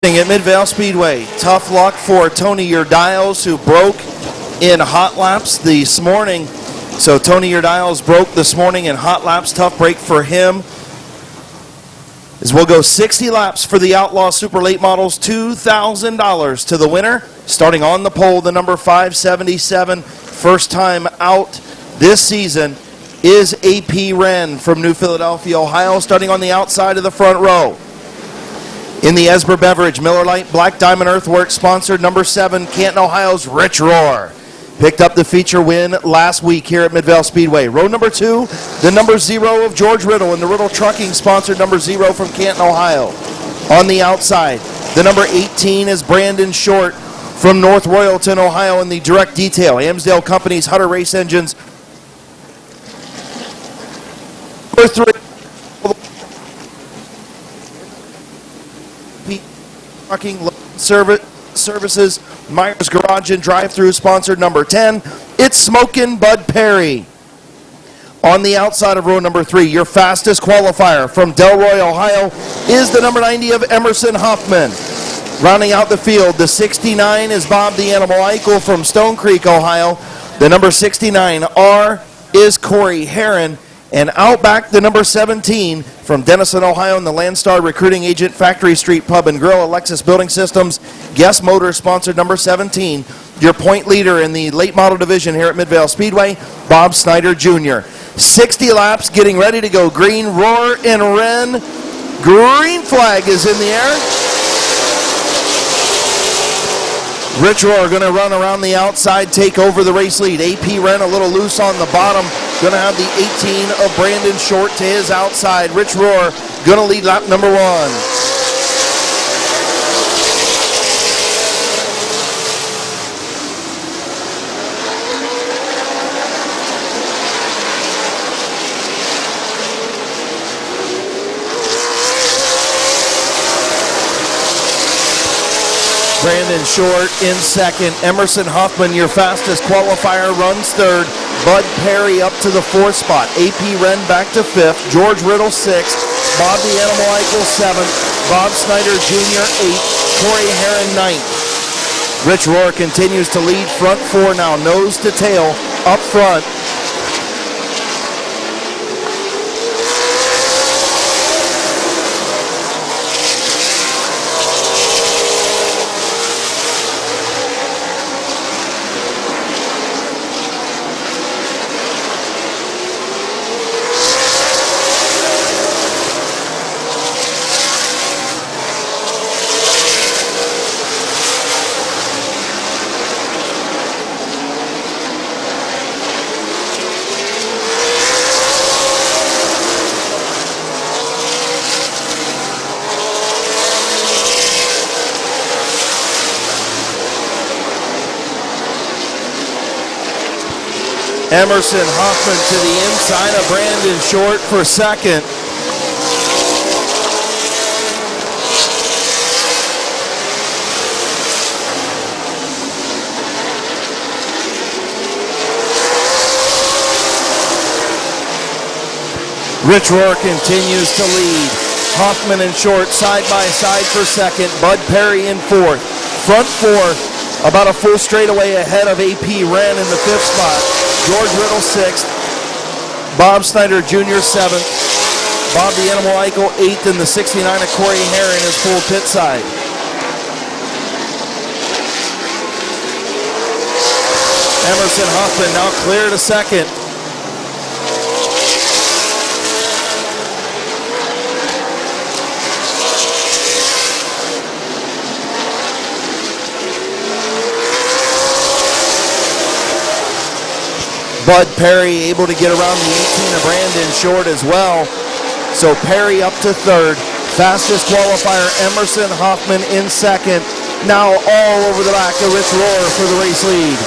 At Midvale Speedway, tough luck for Tony Urdiles, who broke in hot laps this morning. So Tony Urdiles broke this morning in hot laps. Tough break for him. As we'll go 60 laps for the Outlaw Super Late Models, $2,000 to the winner. Starting on the pole, the number 577, first time out this season, is AP Wren from New Philadelphia, Ohio, starting on the outside of the front row. In the Esber Beverage, Miller Lite Black Diamond Earthworks sponsored number 7, Canton, Ohio's Rich Roar. Picked up the feature win last week here at Midvale Speedway. Row number 2, the number 0 of George Riddle, and the Riddle Trucking sponsored number 0 from Canton, Ohio. On the outside, the number 18 is Brandon Short from North Royalton, Ohio, in the Direct Detail, Amsdale Company's Hutter Race Engines. Number 3. Trucking Services, Myers Garage and Drive-Thru sponsored number 10. It's Smokin' Bud Perry. On the outside of row number 3, your fastest qualifier from Delroy, Ohio, is the number 90 of Emerson Hoffman. Rounding out the field, the 69 is Bob the Animal Eichel from Stone Creek, Ohio. The number 69R is Corey Herron. And out back, the number 17 from Denison, Ohio, and the Landstar Recruiting Agent, Factory Street Pub and Grill, Alexis Building Systems, Guest Motors sponsored number 17. Your point leader in the late model division here at Midvale Speedway, Bob Snyder Jr. 60 laps, getting ready to go green. Roar and Wren. Green flag is in the air. Rich Roar going to run around the outside, take over the race lead. AP Wren a little loose on the bottom. Going to have the 18 of Brandon Short to his outside. Rich Roar going to lead lap number 1. Brandon Short in second. Emerson Hoffman, your fastest qualifier, runs third. Bud Perry up to the 4th spot. AP Wren back to 5th. George Riddle 6th. Bob the Animal Eichel 7th. Bob Snyder Jr. 8th. Corey Herron 9th. Rich Roar continues to lead front 4 now, nose to tail up front. Emerson Hoffman to the inside of Brandon Short for second. Rich Roar continues to lead. Hoffman and Short side by side for second. Bud Perry in 4th. Front 4, about a full straightaway ahead of AP Wren in the 5th spot. George Riddle 6th, Bob Snyder Jr. 7th, Bob the Animal Eichel 8th, and the 69 of Corey Herron is full pit side. Emerson Hoffman now clear to second. Bud Perry able to get around the 18 of Brandon Short as well. So Perry up to 3rd. Fastest qualifier, Emerson Hoffman in 2nd. Now all over the back of Rich Roar for the race lead.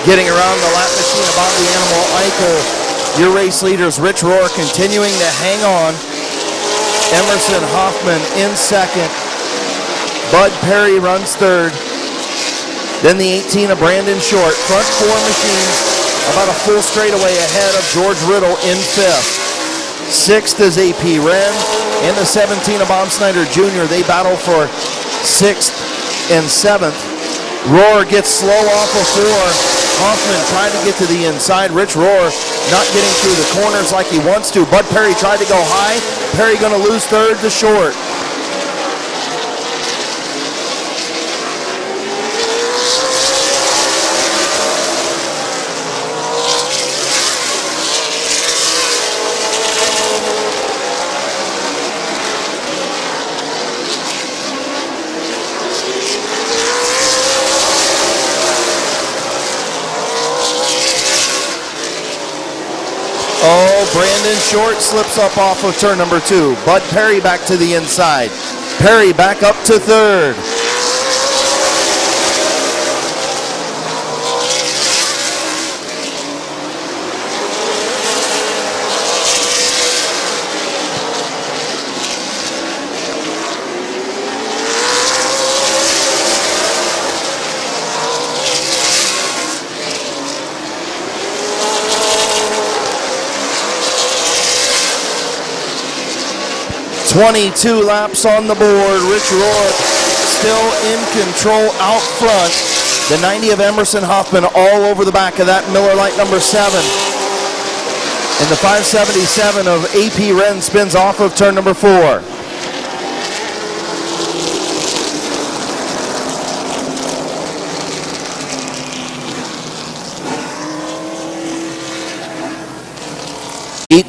Getting around the lap machine above the animal Eichel. Your race leaders, Rich Rohr, continuing to hang on. Emerson Hoffman in second. Bud Perry runs third. Then the 18 of Brandon Short. Front four machines about a full straightaway ahead of George Riddle in fifth. Sixth is AP Wren. And the 17 of Bob Snyder Jr. They battle for sixth and seventh. Rohr gets slow off of four. Hoffman trying to get to the inside. Rich Rohr not getting through the corners like he wants to. Bud Perry tried to go high. Perry going to lose third to Short. Oh, Brandon Short slips up off of turn number 2. Bud Perry back to the inside. Perry back up to third. .22 laps on the board. Rich Rohr still in control out front. The 90 of Emerson Hoffman all over the back of that Miller Lite number 7. And the 577 of AP Wren spins off of turn number 4.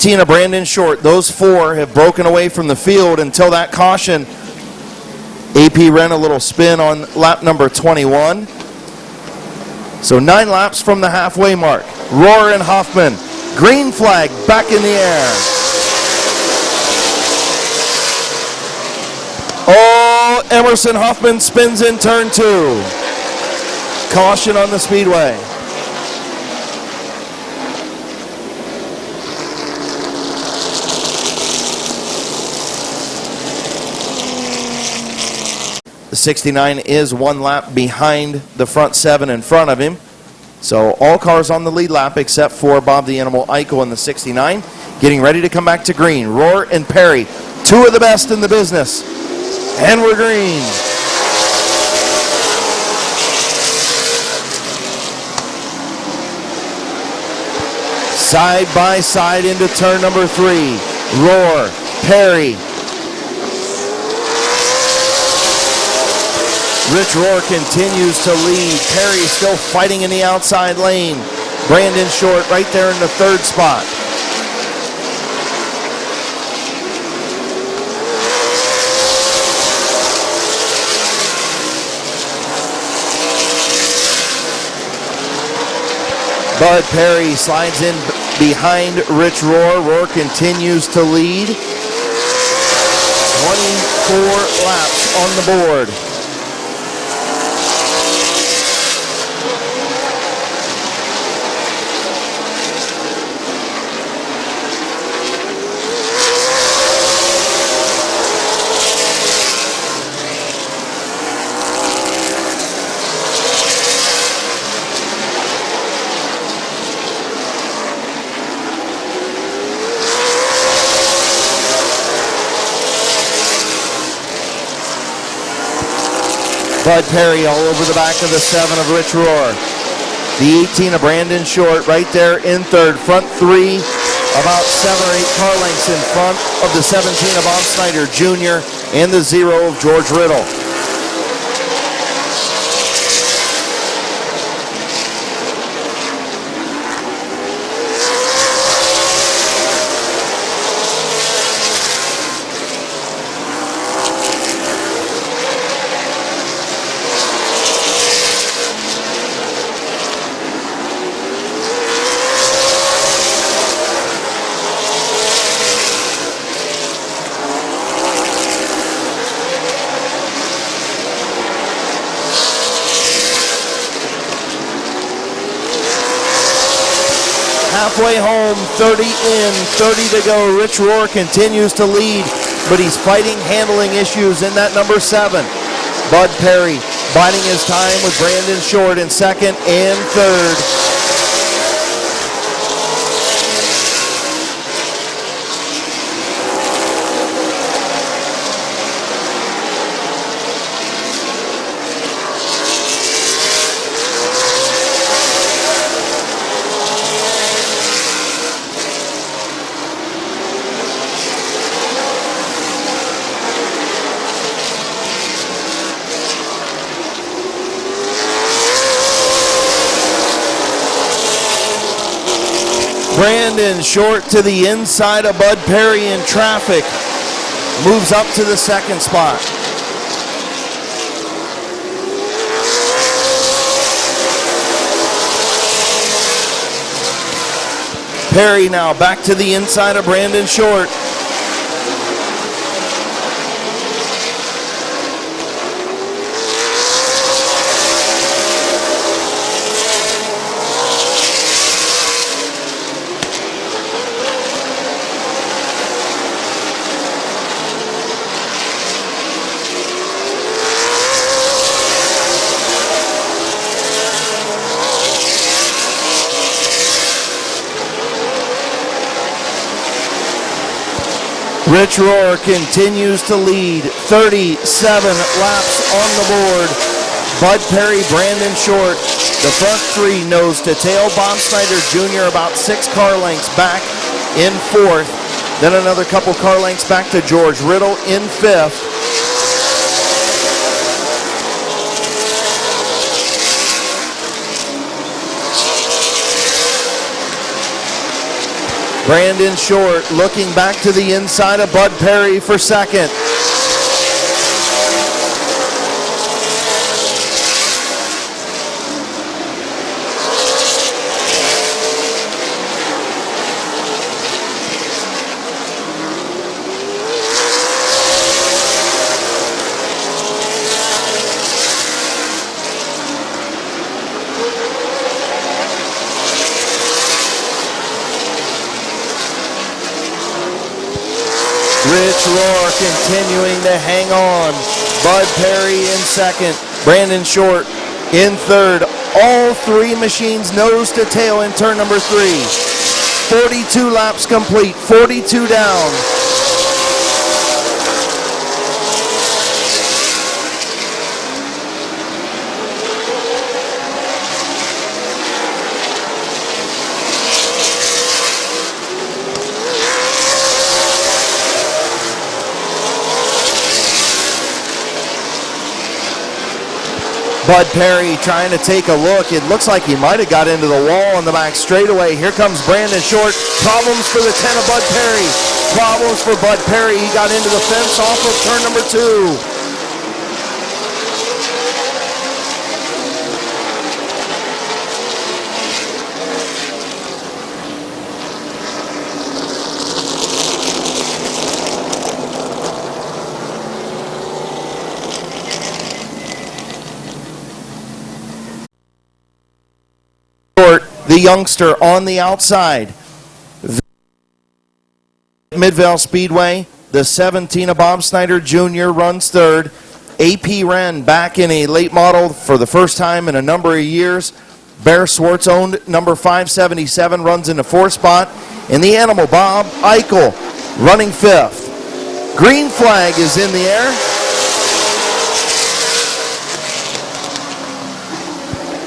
Of Brandon Short. Those four have broken away from the field until that caution. AP Wren a little spin on lap number 21. So 9 laps from the halfway mark. Rohr and Hoffman. Green flag back in the air. Oh, Emerson Hoffman spins in turn 2. Caution on the speedway. The 69 is 1 lap behind the front 7 in front of him. So all cars on the lead lap except for Bob the Animal Eichel in the 69. Getting ready to come back to green. Rohr and Perry, 2 of the best in the business. And we're green. Side by side into turn number 3. Rohr, Perry. Rich Rohr continues to lead. Perry still fighting in the outside lane. Brandon Short right there in the 3rd spot. Bud Perry slides in behind Rich Rohr. Rohr continues to lead. 24 laps on the board. Bud Perry all over the back of the 7 of Rich Rohr. The 18 of Brandon Short right there in 3rd. Front 3 about 7 or 8 car lengths in front of the 17 of Bob Snyder Jr. and the 0 of George Riddle. halfway home, 30 in, 30 to go. Rich Roar continues to lead, but he's fighting handling issues in that number 7. Bud Perry biding his time with Brandon Short in second and third. Brandon Short to the inside of Bud Perry in traffic. Moves up to the second spot. Perry now back to the inside of Brandon Short. Rich Roar continues to lead, 37 laps on the board. Bud Perry, Brandon Short, the front three nose to tail. Bob Snyder Jr. about 6 car lengths back in fourth. Then another couple car lengths back to George Riddle in fifth. Brandon Short looking back to the inside of Bud Perry for second. Rich Roar continuing to hang on. Bud Perry in second. Brandon Short in third. All three machines nose to tail in turn number 3. 42 laps complete. 42 down. Bud Perry trying to take a look. It looks like he might have got into the wall on the back straightaway. Here comes Brandon Short. Problems for the 10 of Bud Perry. Problems for Bud Perry. He got into the fence off of turn number 2. The youngster on the outside. Midvale Speedway, the 17 of Bob Snyder Jr. runs third. AP Wren back in a late model for the first time in a number of years. Bear Swartz owned number 577 runs in the 4th spot. And the animal Bob Eichel running 5th. Green flag is in the air.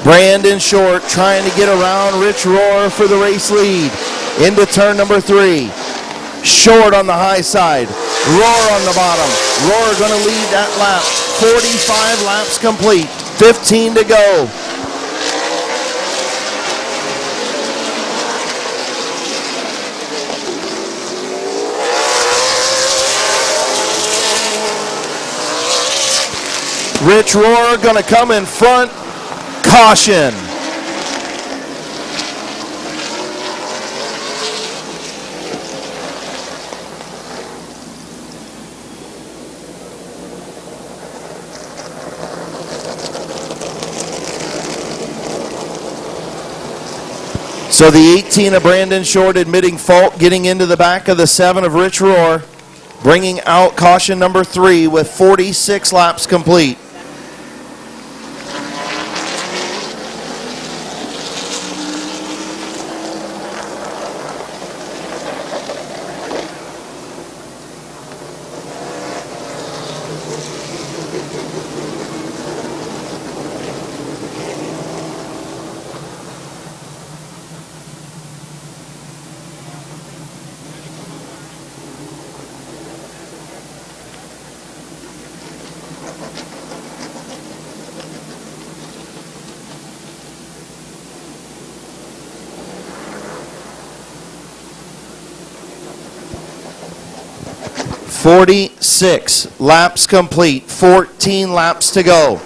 Brandon Short trying to get around Rich Roar for the race lead. Into turn number 3. Short on the high side. Roar on the bottom. Roar going to lead that lap. 45 laps complete. 15 to go. Rich Roar going to come in front. Caution. So the 18 of Brandon Short admitting fault, getting into the back of the 7 of Rich Rohr, bringing out caution number 3 with 46 laps complete. .46 laps complete, 14 laps to go.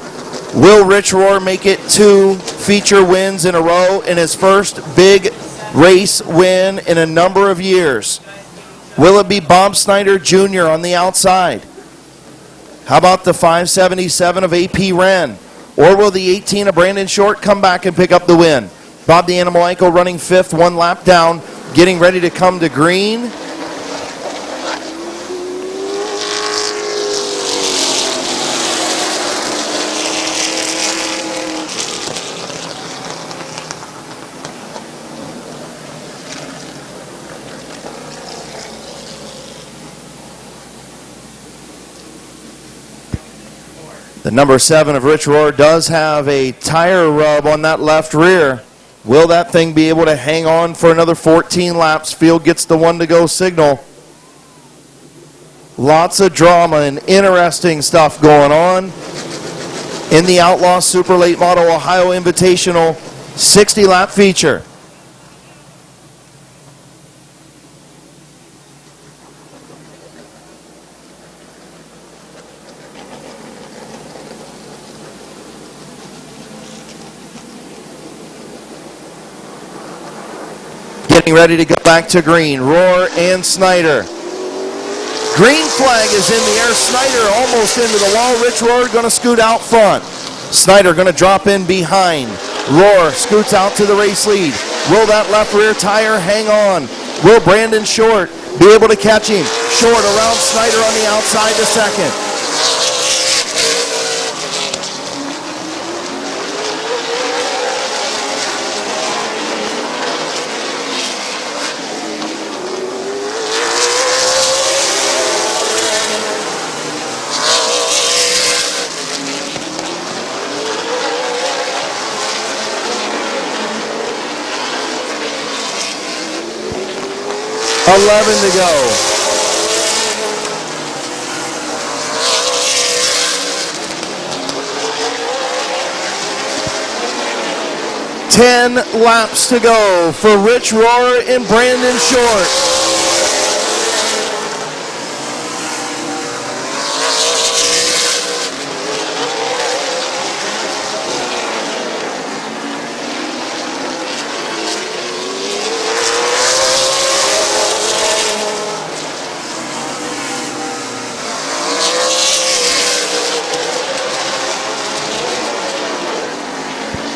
Will Rich Rohr make it 2 feature wins in a row in his first big race win in a number of years? Will it be Bob Snyder Jr. on the outside? How about the 577 of AP Wren? Or will the 18 of Brandon Short come back and pick up the win? Bob the Animal Ankle running 5th, 1 lap down, getting ready to come to green. The number 7 of Rich Rohr does have a tire rub on that left rear. Will that thing be able to hang on for another 14 laps? Field gets the 1 to go signal. Lots of drama and interesting stuff going on in the Outlaw Super Late Model Ohio Invitational 60 lap feature. Getting ready to go back to green. Rohr and Snyder. Green flag is in the air. Snyder almost into the wall. Rich Rohr going to scoot out front. Snyder going to drop in behind. Rohr scoots out to the race lead. Will that left rear tire hang on? Will Brandon Short be able to catch him? Short around Snyder on the outside to second. .11 to go. Ten laps to go for Rich Rohr and Brandon Short.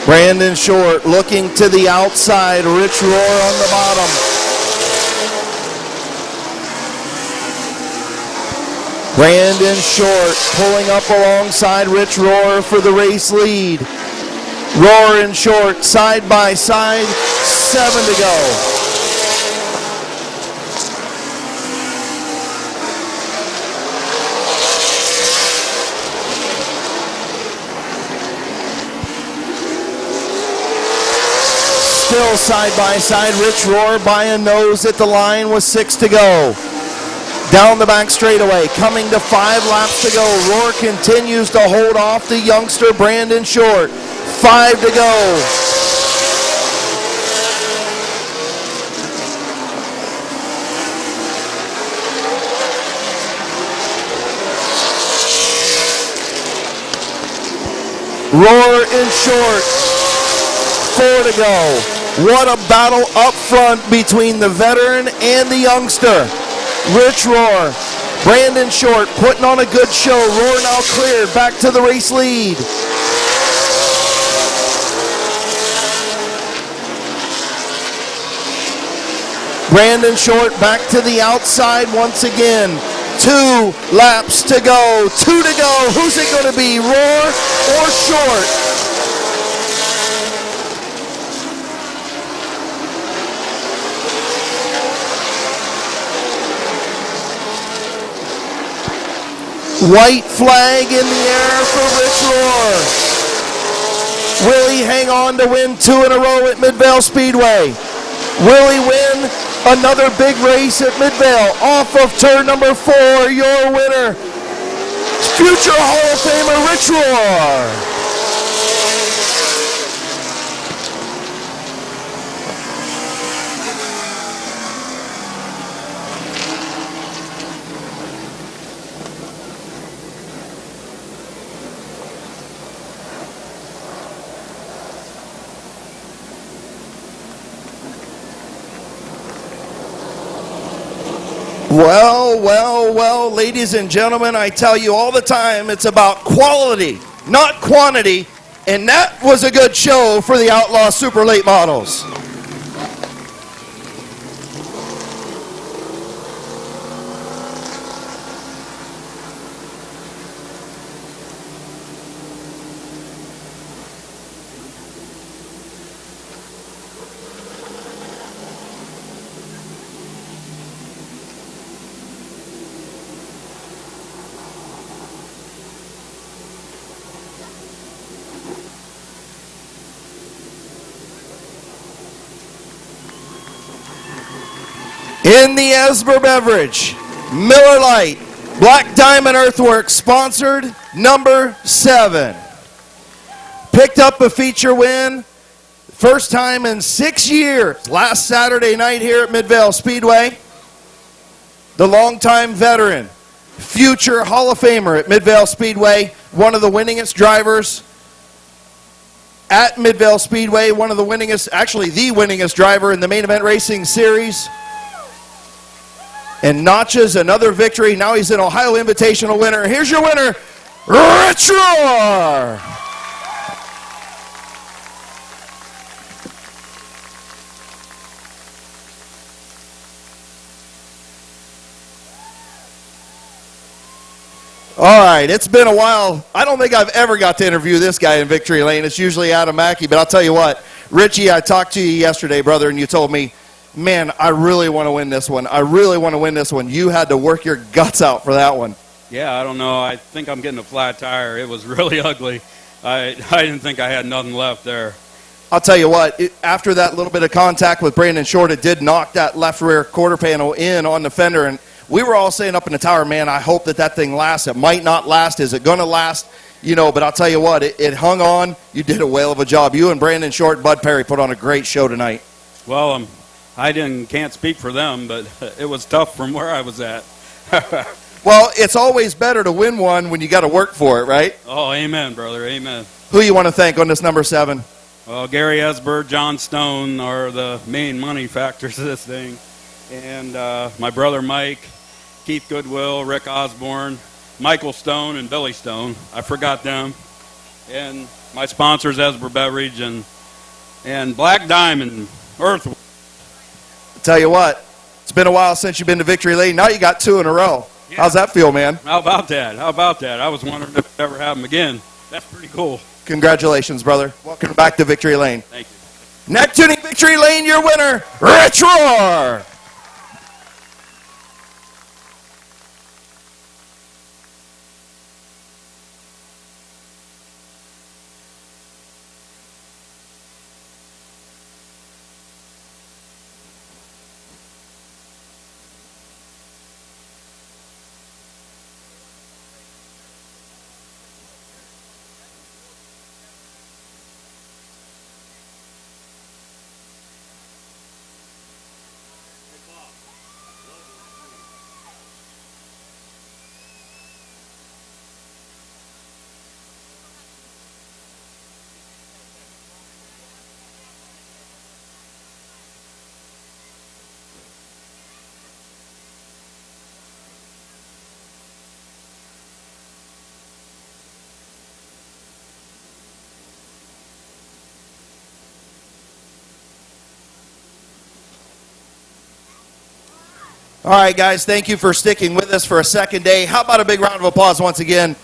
Brandon Short looking to the outside. Rich Rohr on the bottom. Brandon Short pulling up alongside Rich Rohr for the race lead. Rohr and Short side by side. 7 to go. Still side by side, Rich Rohr by a nose at the line with 6 to go. Down the back straightaway, coming to 5 laps to go. Rohr continues to hold off the youngster Brandon Short. 5 to go. Rohr and Short, 4 to go. What a battle up front between the veteran and the youngster. Rich Rohr, Brandon Short putting on a good show. Rohr now cleared back to the race lead. Brandon Short back to the outside once again. 2 laps to go. 2 to go. Who's it going to be, Roar or Short? White flag in the air for Rich Roar. Will he hang on to win 2 in a row at Midvale Speedway? Will he win another big race at Midvale? Off of turn number 4, your winner, future Hall of Famer Rich Roar. Well, ladies and gentlemen, I tell you all the time, it's about quality, not quantity, and that was a good show for the Outlaw Super Late Models. In the Esber beverage, Miller Lite, Black Diamond Earthworks, sponsored number 7. Picked up a feature win, first time in 6 years, last Saturday night here at Midvale Speedway. The longtime veteran, future Hall of Famer at Midvale Speedway, one of the winningest drivers at Midvale Speedway, one of the winningest, actually the winningest driver in the main event racing series. And notches another victory. Now he's an Ohio Invitational winner. Here's your winner, Rich Roar. All right, it's been a while. I don't think I've ever got to interview this guy in Victory Lane. It's usually Adam Mackey, but I'll tell you what, Richie, I talked to you yesterday, brother, and you told me, man, I really want to win this one. I really want to win this one. You had to work your guts out for that one. Yeah, I don't know. I think I'm getting a flat tire. It was really ugly. I didn't think I had nothing left there. I'll tell you what, after that little bit of contact with Brandon Short, it did knock that left rear quarter panel in on the fender, and we were all saying up in the tower, man, I hope that thing lasts. It might not last. Is it going to last? You know, but I'll tell you what, it hung on. You did a whale of a job. You and Brandon Short and Bud Perry put on a great show tonight. Well, can't speak for them, but it was tough from where I was at. Well, it's always better to win one when you got to work for it, right? Oh, amen, brother, amen. Who you want to thank on this number 7? Well, Gary Esber, John Stone are the main money factors of this thing. And my brother Mike, Keith Goodwill, Rick Osborne, Michael Stone, and Billy Stone. I forgot them. And my sponsors, Esber Beverage and Black Diamond, Earth. Tell you what, it's been a while since you've been to Victory Lane. Now you got 2 in a row. Yeah. How's that feel, man? How about that? I was wondering if it ever happened again. That's pretty cool. Congratulations, brother. Welcome back to Victory Lane. Thank you. Neck Tuning Victory Lane, your winner, Rich Roar. All right, guys, thank you for sticking with us for a second day. How about a big round of applause once again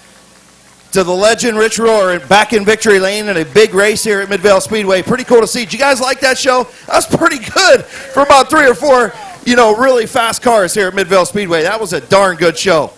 to the legend Rich Rohr back in victory lane in a big race here at Midvale Speedway. Pretty cool to see. Did you guys like that show? That was pretty good for about 3 or 4, really fast cars here at Midvale Speedway. That was a darn good show.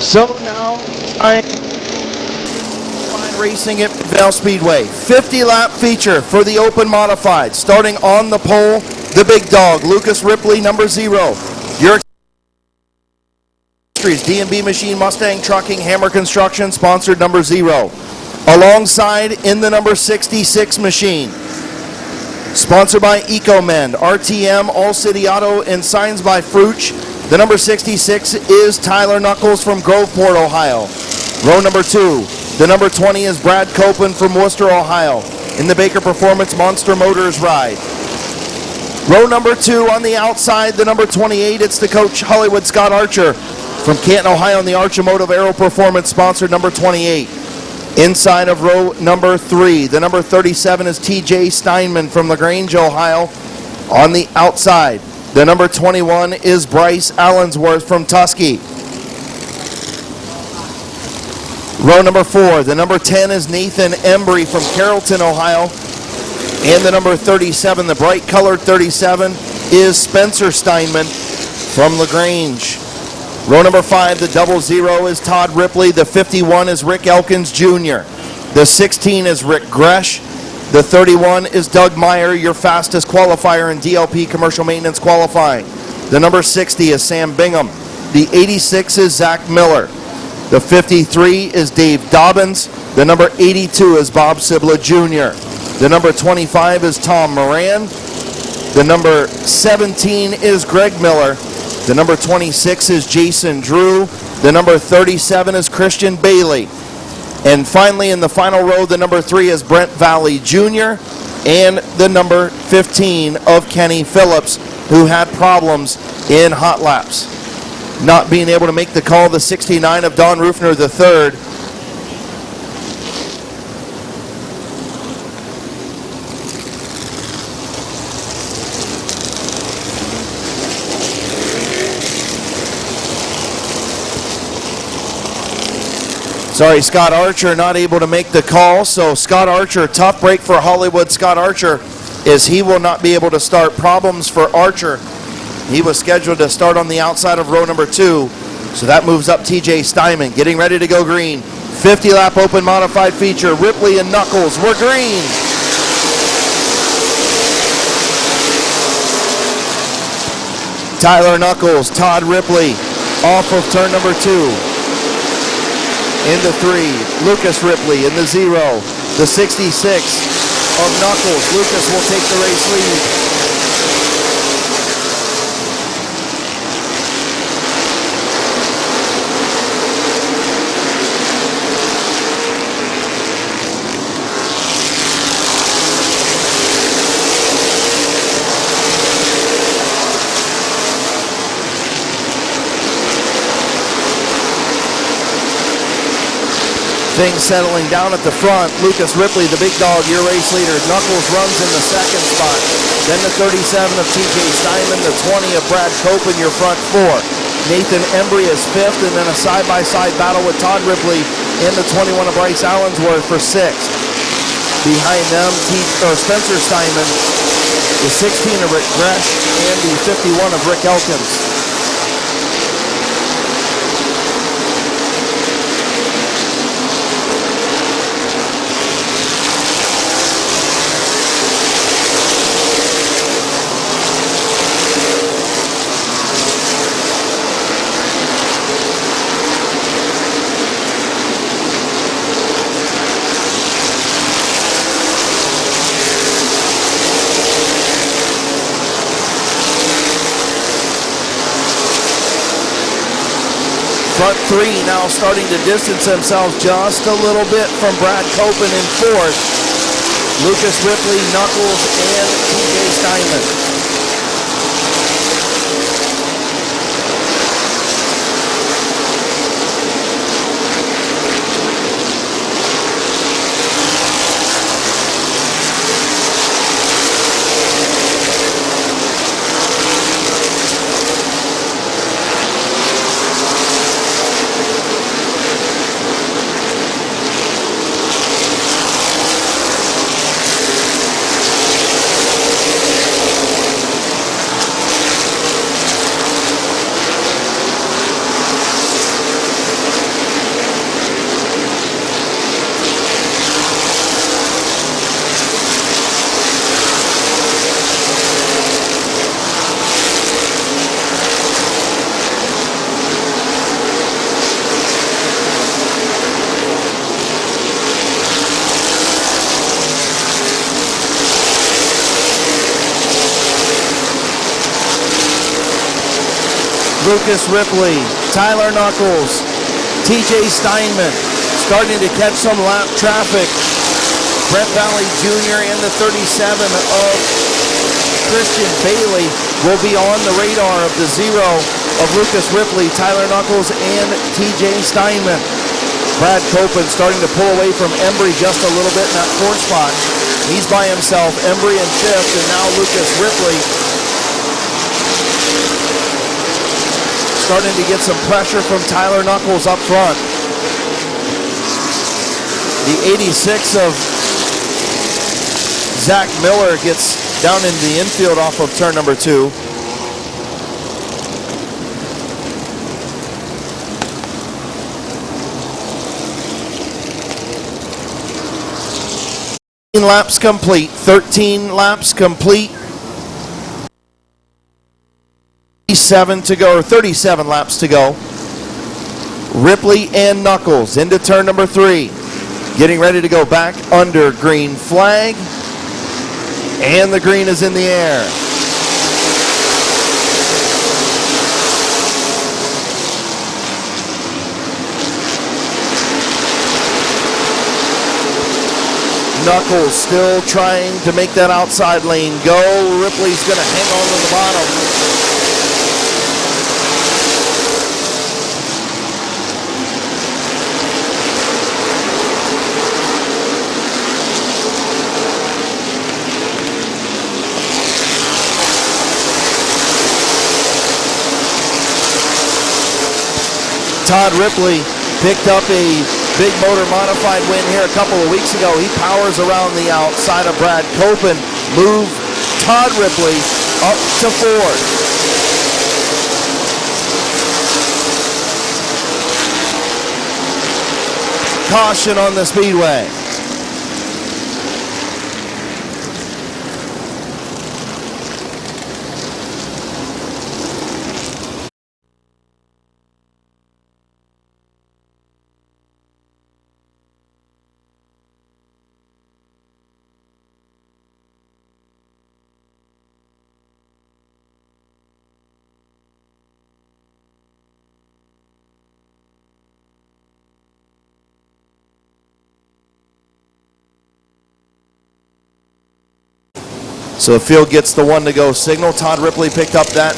So now I'm racing at Midvale Speedway. 50-lap feature for the open modified. Starting on the pole, the big dog, Lucas Ripley, number 0. Your D&B Machine Mustang Trucking Hammer Construction, sponsored number 0. Alongside in the number 66 machine. Sponsored by EcoMend, RTM, All City Auto, and Signs by Fruch. The number 66 is Tyler Knuckles from Groveport, Ohio. Row number 2. The number 20 is Brad Copeland from Worcester, Ohio. In the Baker Performance Monster Motors ride. Row number 2 on the outside, the number 28, it's the coach Hollywood Scott Archer from Canton, Ohio, in the Archimotive Aero Performance, sponsored number 28. Inside of row number 3, the number 37 is TJ Steinman from LaGrange, Ohio. On the outside, the number 21 is Bryce Allensworth from Tusky. Row number 4, the number 10 is Nathan Embry from Carrollton, Ohio. And the number 37, the bright colored 37, is Spencer Steinman from LaGrange. Row number 5, the 00 is Todd Ripley. The 51 is Rick Elkins Jr. The 16 is Rick Gresh. The 31 is Doug Meyer, your fastest qualifier in DLP commercial maintenance qualifying. The number 60 is Sam Bingham. The 86 is Zach Miller. The 53 is Dave Dobbins. The number 82 is Bob Sibla Jr. The number 25 is Tom Moran. The number 17 is Greg Miller. The number 26 is Jason Drew. The number 37 is Christian Bailey. And finally, in the final row, the number 3 is Brent Valley Jr. and the number 15 of Kenny Phillips, who had problems in hot laps. Not being able to make the call, the 69 of Don Rufner III. Sorry, Scott Archer not able to make the call. So Scott Archer, tough break for Hollywood. Scott Archer, is he will not be able to start. Problems for Archer. He was scheduled to start on the outside of row number 2. So that moves up TJ Steinman, getting ready to go green. 50-lap open modified feature. Ripley and Knuckles, we're green. Tyler Knuckles, Todd Ripley, off of turn number 2. In the 3, Lucas Ripley. In the 0, the 66 of Knuckles. Lucas will take the race lead. Things settling down at the front. Lucas Ripley, the big dog, your race leader. Knuckles runs in the 2nd spot. Then the 37 of TJ Steinman, the 20 of Brad Cope in your front 4. Nathan Embry is 5th, and then a side-by-side battle with Todd Ripley in the 21 of Bryce Allensworth for 6th. Behind them, Spencer Steinman, the 16 of Rick Gresh, and the 51 of Rick Elkins. Front 3 now starting to distance themselves just a little bit from Brad Copen in 4th. Lucas Ripley, Knuckles, and TJ Steinman. Lucas Ripley, Tyler Knuckles, TJ Steinman starting to catch some lap traffic. Brent Valley Jr. and the 37 of Christian Bailey will be on the radar of the 0 of Lucas Ripley, Tyler Knuckles, and TJ Steinman. Brad Copen starting to pull away from Embry just a little bit in that 4th spot. He's by himself. Embry in fifth, and now Lucas Ripley starting to get some pressure from Tyler Knuckles up front. The 86 of Zach Miller gets down in the infield off of turn number 2. Laps complete. 13 laps complete. 37 to go, or 37 laps to go. Ripley and Knuckles into turn number 3. Getting ready to go back under green flag. And the green is in the air. Knuckles still trying to make that outside lane go. Ripley's going to hang on to the bottom. Todd Ripley picked up a big motor modified win here a couple of weeks ago. He powers around the outside of Brad Copen. Move Todd Ripley up to 4th. Caution on the speedway. So the field gets the 1-to-go signal. Todd Ripley picked up that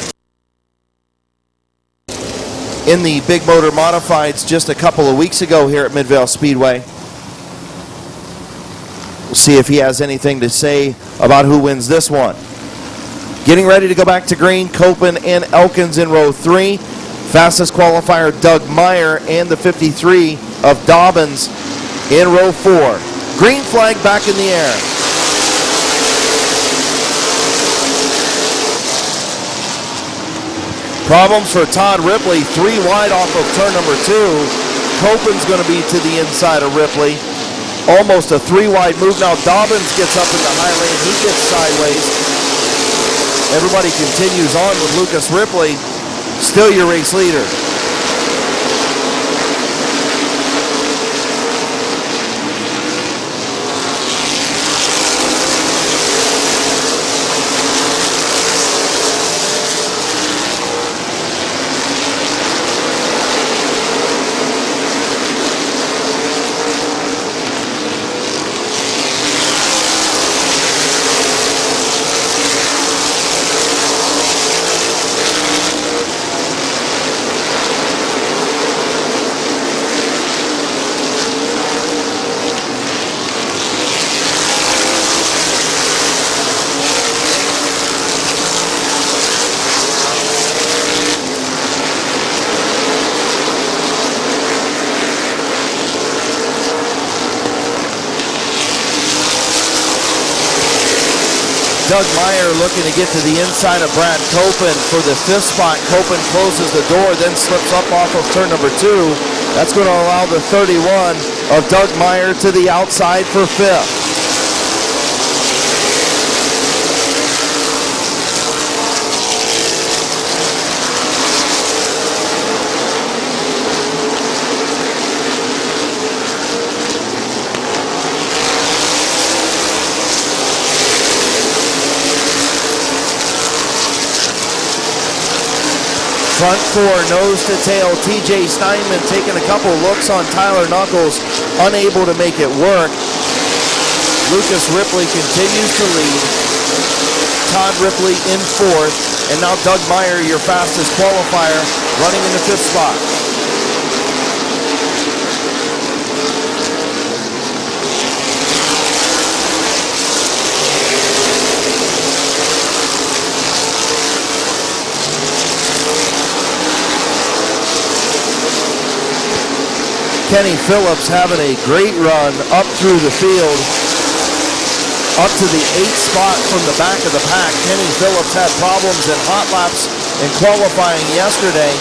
in the big motor modifieds just a couple of weeks ago here at Midvale Speedway. We'll see if he has anything to say about who wins this one. Getting ready to go back to green, Copen and Elkins in row 3. Fastest qualifier, Doug Meyer, and the 53 of Dobbins in row 4. Green flag back in the air. Problems for Todd Ripley, 3 wide off of turn number 2. Copen's going to be to the inside of Ripley. Almost a 3-wide move. Now Dobbins gets up in the high lane. He gets sideways. Everybody continues on with Lucas Ripley, still your race leader. Doug Meyer looking to get to the inside of Brad Copen for the 5th spot. Copen closes the door, then slips up off of turn number 2. That's going to allow the 31 of Doug Meyer to the outside for 5th. Front 4, nose to tail. TJ Steinman taking a couple looks on Tyler Knuckles, unable to make it work. Lucas Ripley continues to lead. Todd Ripley in 4th. And now Doug Meyer, your fastest qualifier, running in the 5th spot. Kenny Phillips having a great run up through the field, up to the 8th spot from the back of the pack. Kenny Phillips had problems in hot laps in qualifying yesterday,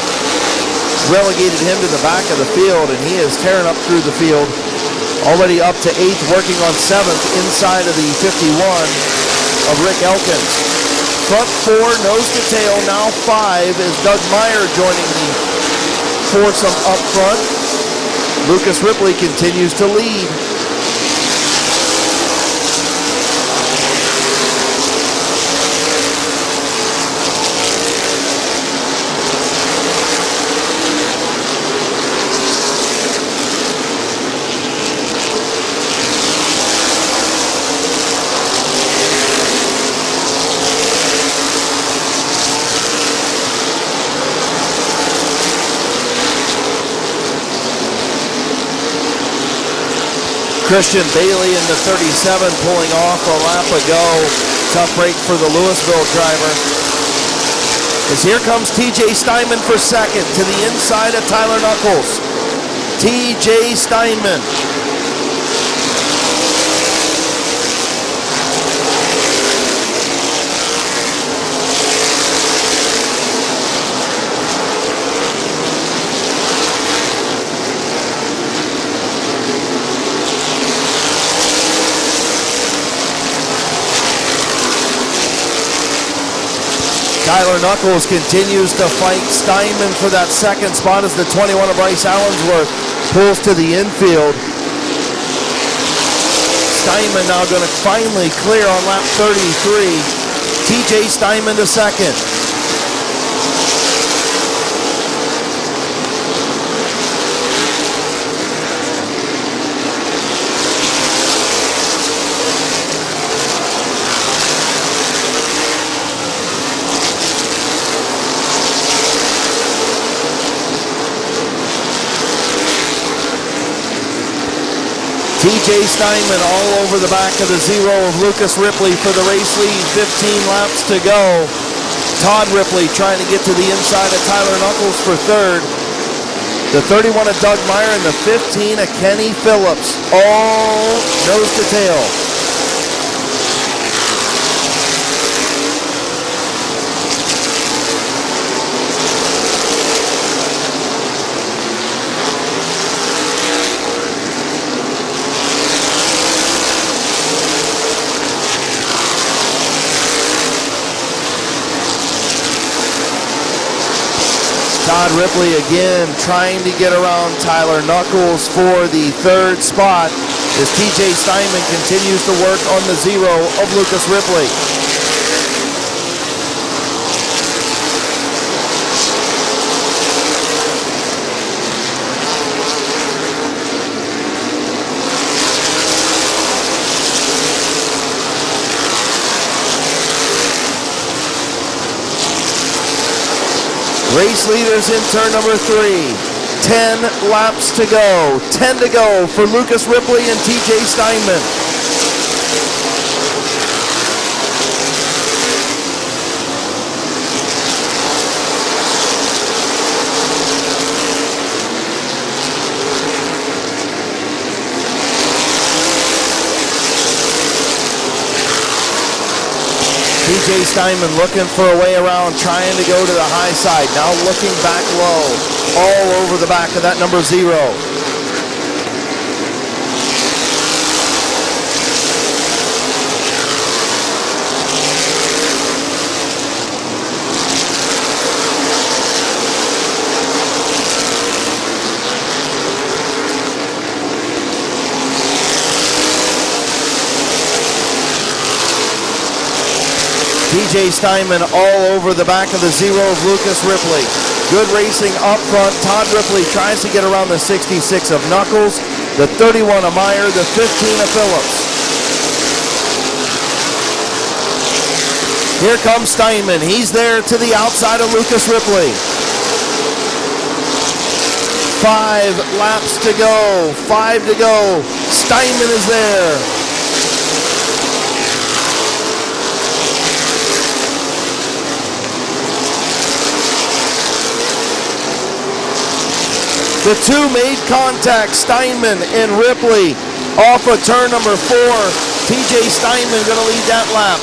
relegated him to the back of the field, and he is tearing up through the field, already up to 8th, working on 7th inside of the 51 of Rick Elkins. Front 4, nose to tail, now 5 is Doug Meyer joining the foursome up front. Lucas Ripley continues to lead. Christian Bailey in the 37 pulling off a lap ago. Tough break for the Louisville driver. As here comes TJ Steinman for second to the inside of Tyler Knuckles. TJ Steinman. Tyler Knuckles continues to fight Steinman for that second spot as the 21 of Bryce Allensworth pulls to the infield. Steinman now going to finally clear on lap 33. TJ Steinman to second. TJ Steinman all over the back of the 0 of Lucas Ripley for the race lead. 15 laps to go. Todd Ripley trying to get to the inside of Tyler Knuckles for third. The 31 of Doug Meyer and the 15 of Kenny Phillips. All nose to tail. Todd Ripley again trying to get around Tyler Knuckles for the third spot as TJ Steinman continues to work on the 0 of Lucas Ripley. Race leaders in turn number 3. 10 laps to go. 10 to go for Lucas Ripley and TJ Steinman. TJ Steinman looking for a way around, trying to go to the high side. Now looking back low, all over the back of that number 0. TJ Steinman all over the back of the 0 of Lucas Ripley. Good racing up front. Todd Ripley tries to get around the 66 of Knuckles, the 31 of Meyer, the 15 of Phillips. Here comes Steinman. He's there to the outside of Lucas Ripley. 5 laps to go. 5 to go. Steinman is there. The two made contact, Steinman and Ripley, off of turn number 4. TJ Steinman going to lead that lap.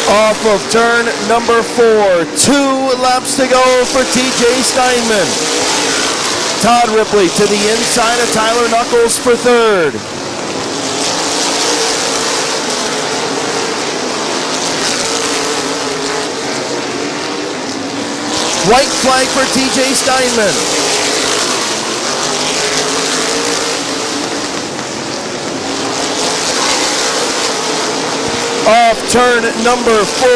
Off of turn number 4. 2 laps to go for TJ Steinman. Todd Ripley to the inside of Tyler Knuckles for 3rd. White flag for TJ Steinman. Off turn number 4,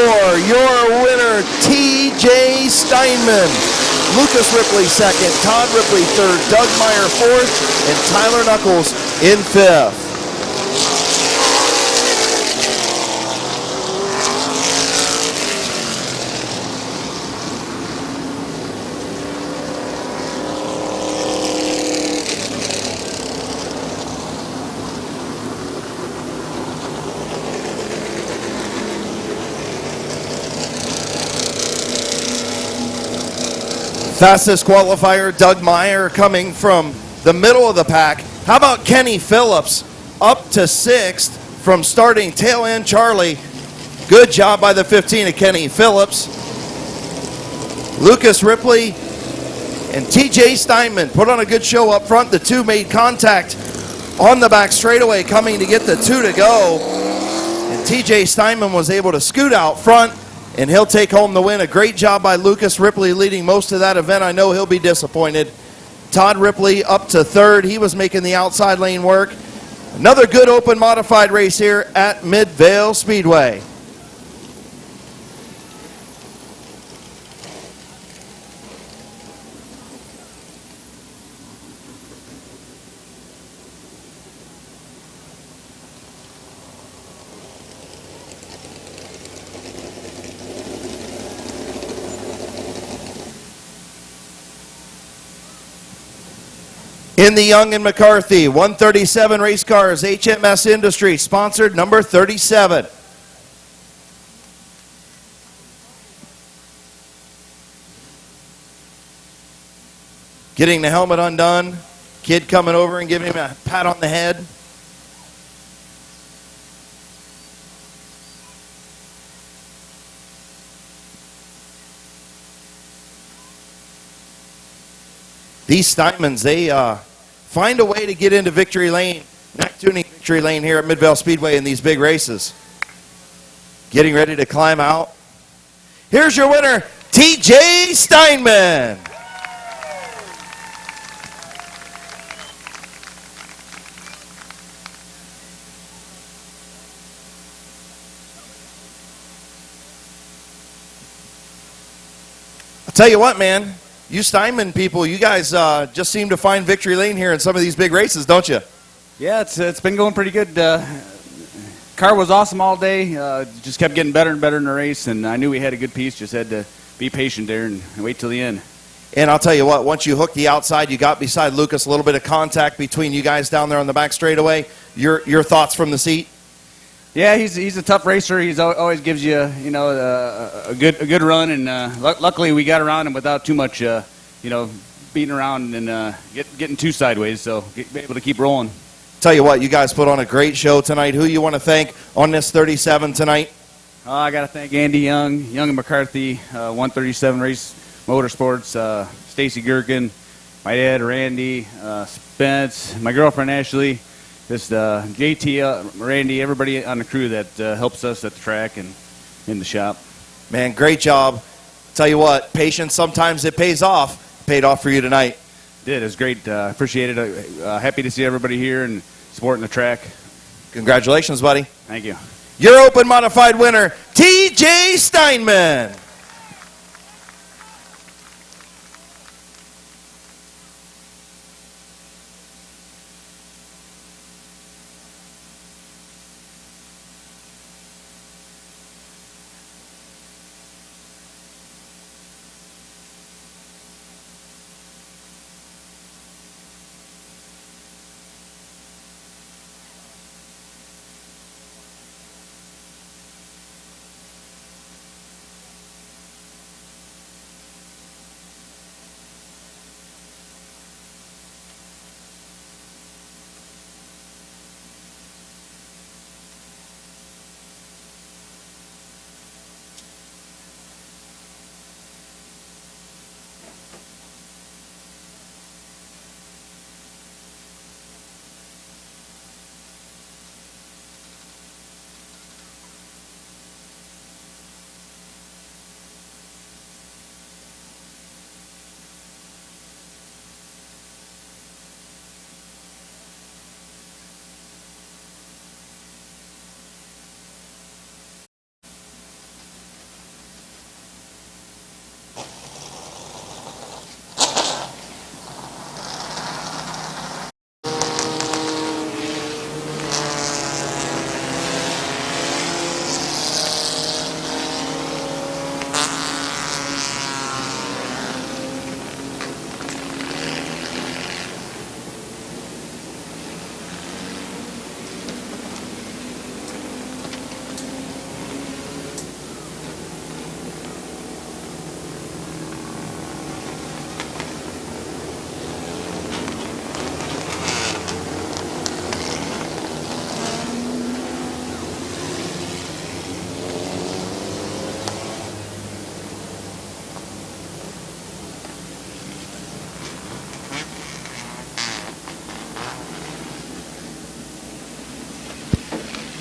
your winner, TJ Steinman. Lucas Ripley 2nd, Todd Ripley 3rd, Doug Meyer 4th, and Tyler Knuckles in 5th. Fastest qualifier, Doug Meyer, coming from the middle of the pack. How about Kenny Phillips, up to 6th from starting tail end Charlie. Good job by the 15 of Kenny Phillips. Lucas Ripley and TJ Steinman put on a good show up front. The 2 made contact on the back straightaway, coming to get the 2 to go. And TJ Steinman was able to scoot out front, and he'll take home the win. A great job by Lucas Ripley leading most of that event. I know he'll be disappointed. Todd Ripley up to 3rd. He was making the outside lane work. Another good open modified race here at Midvale Speedway. In the Young and McCarthy 137 race cars, HMS Industries sponsored number 37. Getting the helmet undone, kid coming over and giving him a pat on the head. These Steinmans, they find a way to get into victory lane, neck tuning victory lane here at Midvale Speedway in these big races. Getting ready to climb out. Here's your winner, TJ Steinman. I'll tell you what, man. You Steinman people, you guys just seem to find victory lane here in some of these big races, don't you? Yeah, it's been going pretty good. Car was awesome all day. Just kept getting better and better in the race, and I knew we had a good piece. Just had to be patient there and wait till the end. And I'll tell you what, once you hooked the outside, you got beside Lucas, a little bit of contact between you guys down there on the back straightaway. Your thoughts from the seat? Yeah, he's a tough racer. He's always gives you a good run, and luckily we got around him without too much beating around and getting too sideways. So be able to keep rolling. Tell you what, you guys put on a great show tonight. Who you want to thank on this 37 tonight? I got to thank Andy Young and McCarthy, 137 Race Motorsports, Stacy Gherkin, my dad Randy, Spence, my girlfriend Ashley. Just JT, Randy, everybody on the crew that helps us at the track and in the shop. Man, great job. Tell you what, patience, sometimes it pays off. Paid off for you tonight. It was great. Appreciate it. Happy to see everybody here and supporting the track. Congratulations, buddy. Thank you. Your open modified winner, TJ Steinman.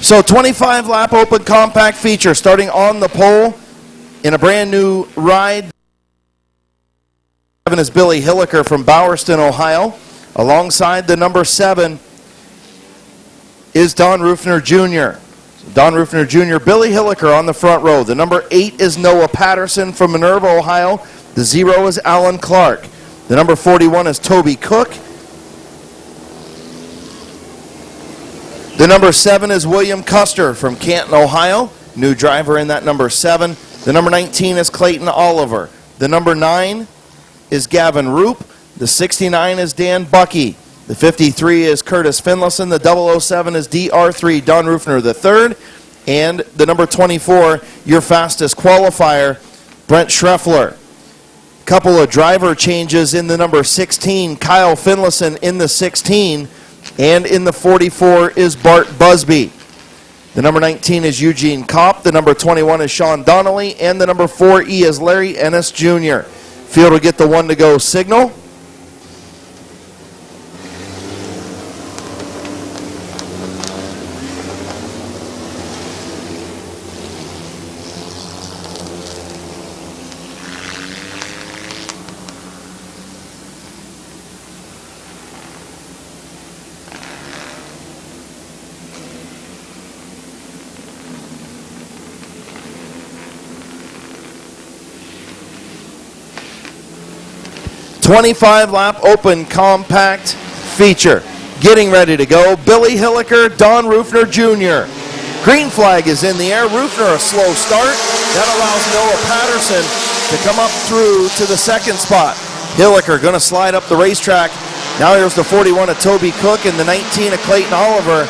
So 25 lap open compact feature starting on the pole in a brand new ride. Is Billy Hilliker from Bowerston, Ohio. Alongside the number 7 is Don Rufner Jr. So Don Rufner Jr., Billy Hilliker on the front row. The number 8 is Noah Patterson from Minerva, Ohio. The 0 is Alan Clark. The number 41 is Toby Cook. The number 7 is William Custer from Canton, Ohio. New driver in that number 7. The number 19 is Clayton Oliver. The number 9 is Gavin Roop. The 69 is Dan Bucky. The 53 is Curtis Finlayson. The 007 is DR3 Don Rufner III. And the number 24, your fastest qualifier, Brent Schreffler. Couple of driver changes in the number 16, Kyle Finlayson in the 16. And in the 44 is Bart Busby. The number 19 is Eugene Kopp. The number 21 is Sean Donnelly. And the number 4E is Larry Ennis Jr. Field will get the 1 to go signal. .25 lap open compact feature. Getting ready to go. Billy Hilliker, Don Rufner Jr. Green flag is in the air. Rufner a slow start. That allows Noah Patterson to come up through to the second spot. Hilliker going to slide up the racetrack. Now here's the 41 of Toby Cook and the 19 of Clayton Oliver.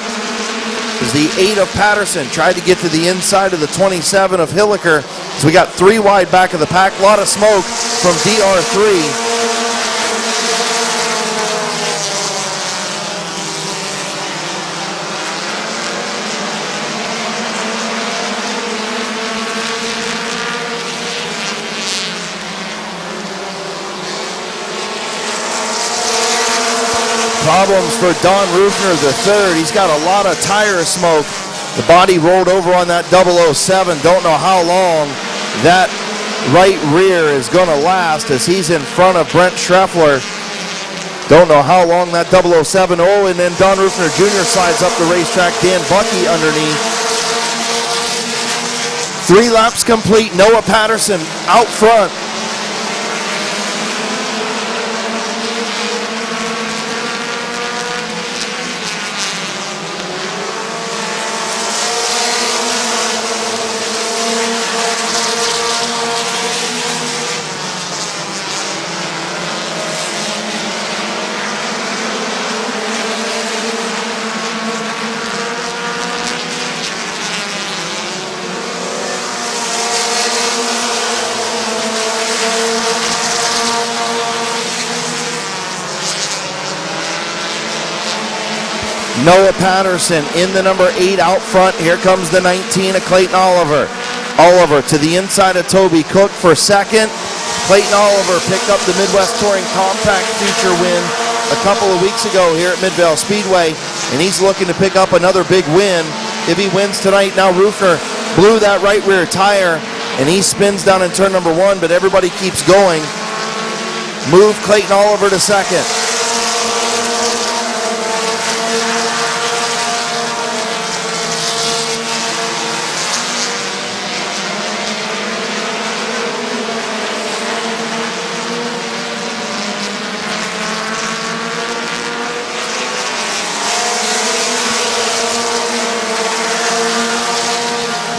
Is the 8 of Patterson. Tried to get to the inside of the 27 of Hilliker. So we got 3 wide back of the pack. A lot of smoke from DR3. Problems for Don Rufner III. He's got a lot of tire smoke. The body rolled over on that 007. Don't know how long that right rear is going to last as he's in front of Brent Schreffler. Don't know how long that 007. Oh, and then Don Rufner Jr. slides up the racetrack. Dan Bucky underneath. 3 laps complete. Noah Patterson out front. Noah Patterson in the number 8 out front. Here comes the 19 of Clayton Oliver. Oliver to the inside of Toby Cook for second. Clayton Oliver picked up the Midwest Touring Compact feature win a couple of weeks ago here at Midvale Speedway, and he's looking to pick up another big win if he wins tonight. Now Rufner blew that right rear tire, and he spins down in turn number 1, but everybody keeps going. Move Clayton Oliver to second.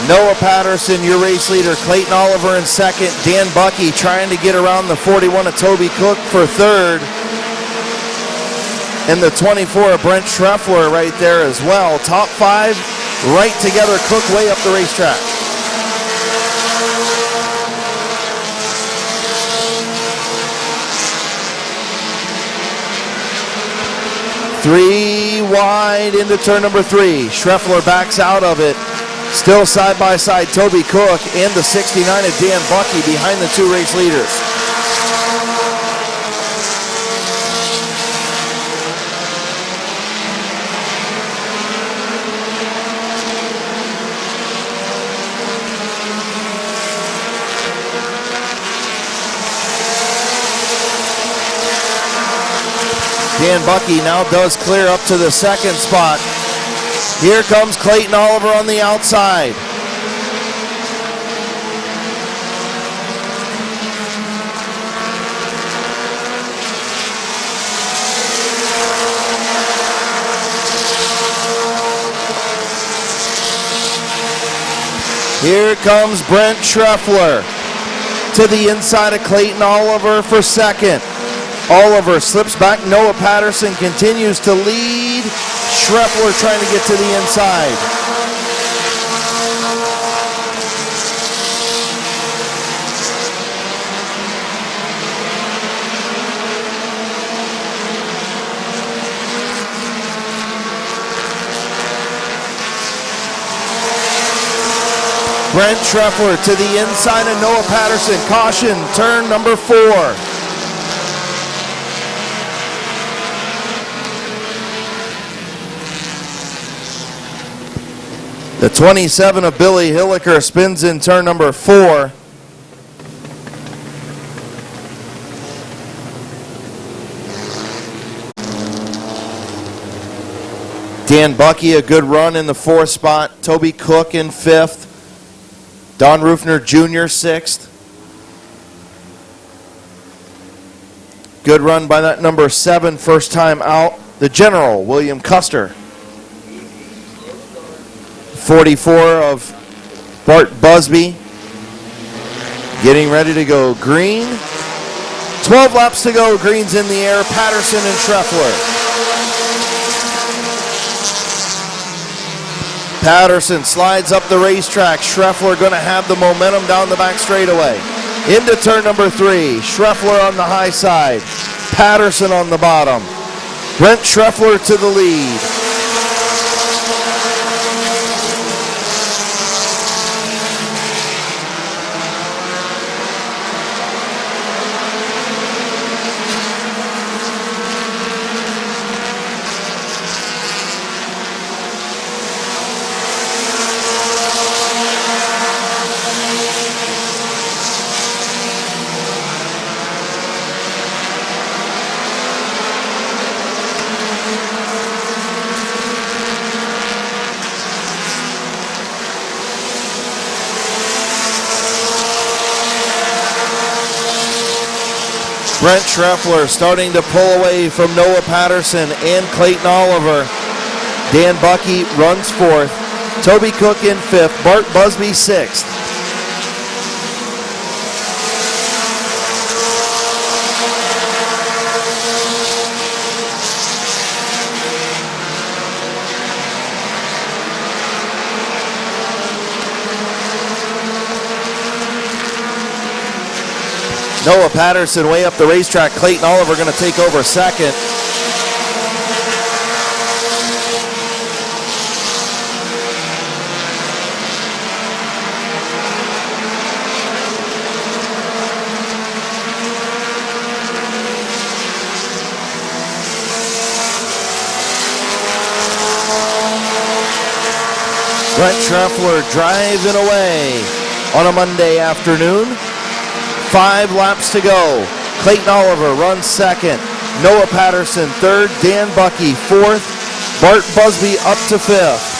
Noah Patterson, your race leader. Clayton Oliver in second. Dan Bucky trying to get around the 41 of Toby Cook for third. And the 24 of Brent Schreffler right there as well. Top 5 right together. Cook way up the racetrack. Three wide into turn number 3. Schreffler backs out of it. Still side by side Toby Cook and the 69 of Dan Bucky behind the 2 race leaders. Dan Bucky now does clear up to the second spot. Here comes Clayton Oliver on the outside. Here comes Brent Schreffler to the inside of Clayton Oliver for second. Oliver slips back. Noah Patterson continues to lead. Schreffler trying to get to the inside. Brent Schreffler to the inside of Noah Patterson. Caution, turn number 4. The 27 of Billy Hilliker spins in turn number 4. Dan Bucky, a good run in the 4th spot. Toby Cook in 5th. Don Rufner Jr. 6th. Good run by that number 7, first time out. The General, William Custer. 44 of Bart Busby. Getting ready to go green. 12 laps to go. Green's in the air. Patterson and Schreffler. Patterson slides up the racetrack. Schreffler going to have the momentum down the back straightaway. Into turn number 3. Schreffler on the high side. Patterson on the bottom. Brent Schreffler to the lead. Brent Schreffler starting to pull away from Noah Patterson and Clayton Oliver. Dan Bucky runs 4th. Toby Cook in 5th. Bart Busby 6th. Noah Patterson way up the racetrack. Clayton Oliver going to take over second. Brent Schreffler driving away on a Monday afternoon. 5 laps to go. Clayton Oliver runs 2nd. Noah Patterson 3rd. Dan Bucky 4th. Bart Busby up to 5th.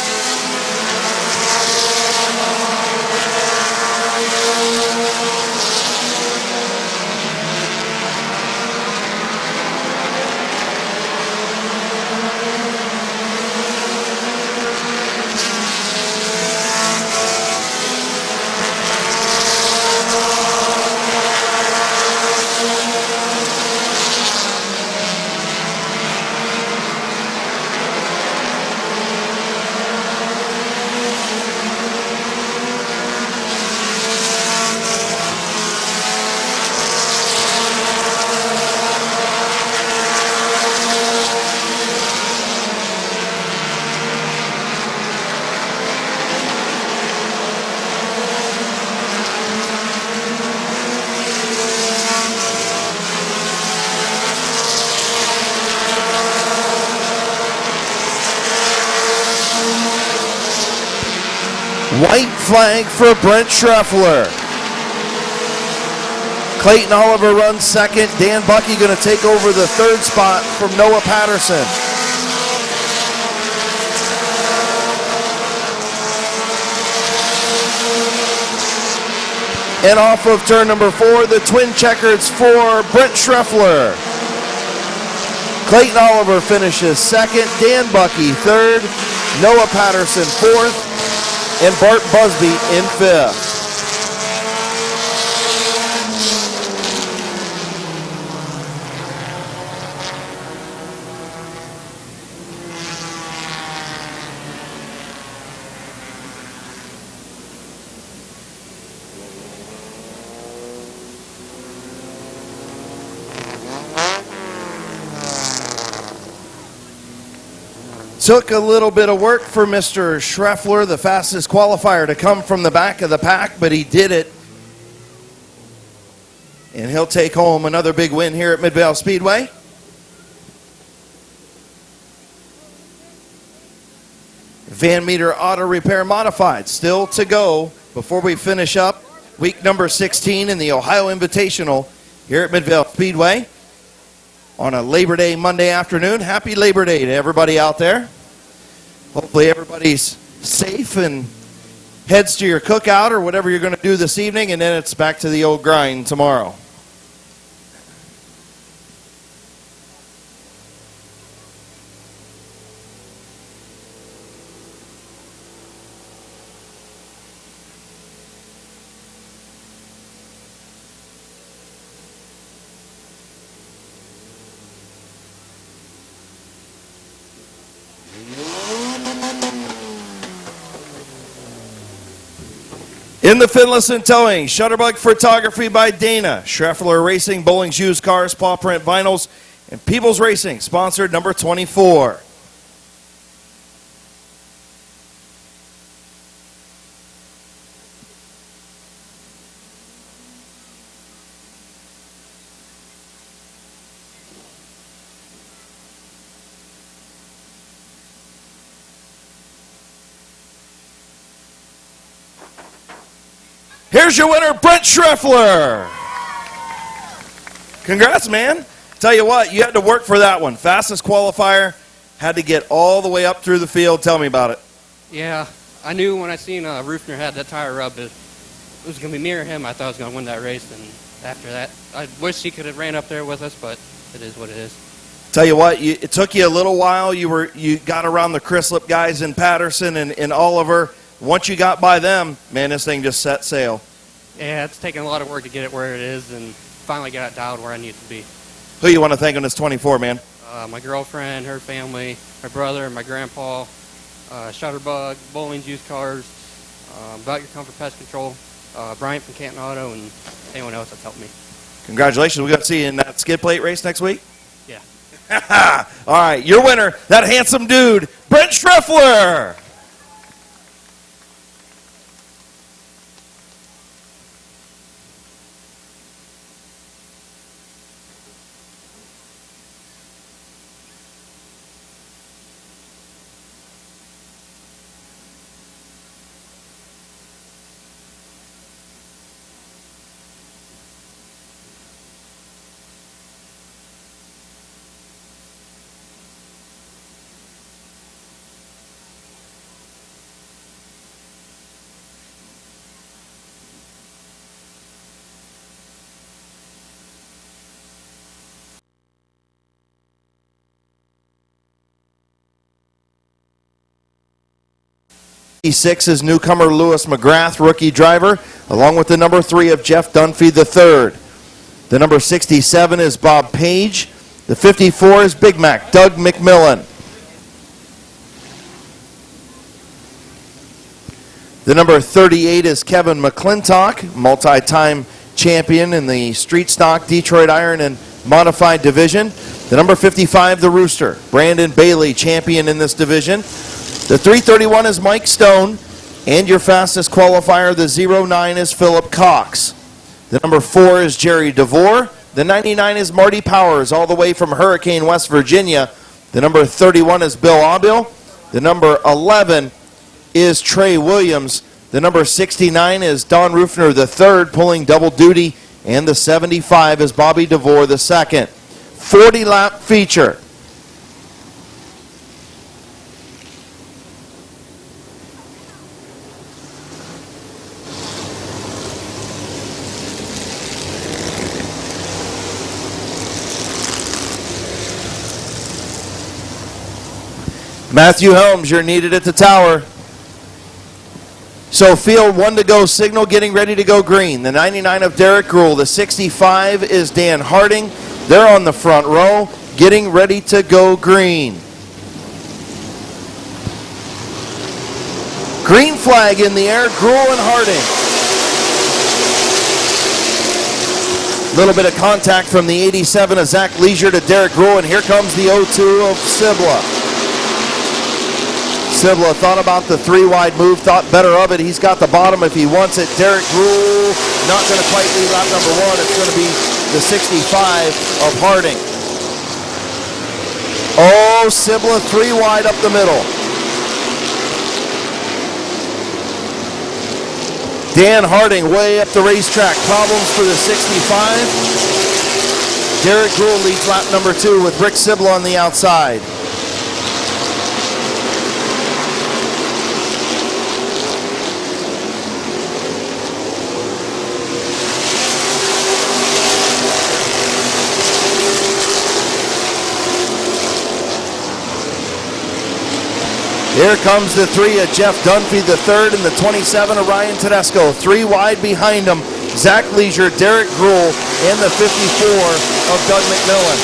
White flag for Brent Schreffler. Clayton Oliver runs second. Dan Bucky going to take over the third spot from Noah Patterson. And off of turn number 4, the twin checkers for Brent Schreffler. Clayton Oliver finishes second, Dan Bucky third, Noah Patterson fourth, and Bart Busby in fifth. Took a little bit of work for Mr. Schreffler, the fastest qualifier, to come from the back of the pack, but he did it. And he'll take home another big win here at Midvale Speedway. Van Meter Auto Repair Modified still to go before we finish up week number 16 in the Ohio Invitational here at Midvale Speedway on a Labor Day Monday afternoon. Happy Labor Day to everybody out there. Hopefully everybody's safe and heads to your cookout or whatever you're going to do this evening, and then it's back to the old grind tomorrow. In the Finlayson Towing, Shutterbug Photography by Dana, Schreffler Racing, Bowling's Used Cars, Paw Print Vinyls, and People's Racing, sponsored number 24. Here's your winner, Brent Schreffler. Congrats, man. Tell you what, you had to work for that one. Fastest qualifier, had to get all the way up through the field. Tell me about it. Yeah, I knew when I seen Rufner had that tire rub, it was going to be me or him. I thought I was going to win that race, and after that, I wish he could have ran up there with us, but it is what it is. Tell you what, it took you a little while. You got around the Chrislip guys in Patterson and Oliver. Once you got by them, man, this thing just set sail. Yeah, it's taken a lot of work to get it where it is and finally got it dialed where I need it to be. Who you want to thank on this 24, man? My girlfriend, her family, my brother, my grandpa, Shutterbug, Bowling's Used Cars, About Your Comfort Pest Control, Bryant from Canton Auto, and anyone else that's helped me. Congratulations. We're going to see you in that skid plate race next week? Yeah. All right, your winner, that handsome dude, Brent Schreffler. Six is newcomer Lewis McGrath, rookie driver, along with the number 3 of Jeff Dunphy III. The number 67 is Bob Page. The 54 is Big Mac, Doug McMillan. The number 38 is Kevin McClintock, multi-time champion in the street stock, Detroit Iron, and modified division. The number 55, the Rooster, Brandon Bailey, champion in this division. The 331 is Mike Stone, and your fastest qualifier, the 09, is Philip Cox. The number 4 is Jerry DeVore. The 99 is Marty Powers, all the way from Hurricane, West Virginia. The number 31 is Bill Aubil. The number 11 is Trey Williams. The number 69 is Don Rufner III, pulling double duty And the 75 is Bobby DeVore, the second. 40-lap feature. Matthew Helms, you're needed at the tower. So field 1 to go signal, getting ready to go green. The 99 of Derek Gruhl. The 65 is Dan Harding. They're on the front row, getting ready to go green. Green flag in the air, Gruhl and Harding. Little bit of contact from the 87 of Zach Leisure to Derek Gruhl, and here comes the 02 of Sibla. Sibla thought about the 3-wide move, thought better of it. He's got the bottom if he wants it. Derek Gruhl not going to quite lead lap number 1. It's going to be the 65 of Harding. Oh, Sibla 3-wide up the middle. Dan Harding way up the racetrack. Problems for the 65. Derek Gruhl leads lap number 2 with Rick Sibla on the outside. Here comes the 3 of Jeff Dunphy, the third, and the 27 of Ryan Tedesco. 3 wide behind him, Zach Leisure, Derek Gruhl, and the 54 of Doug McMillan.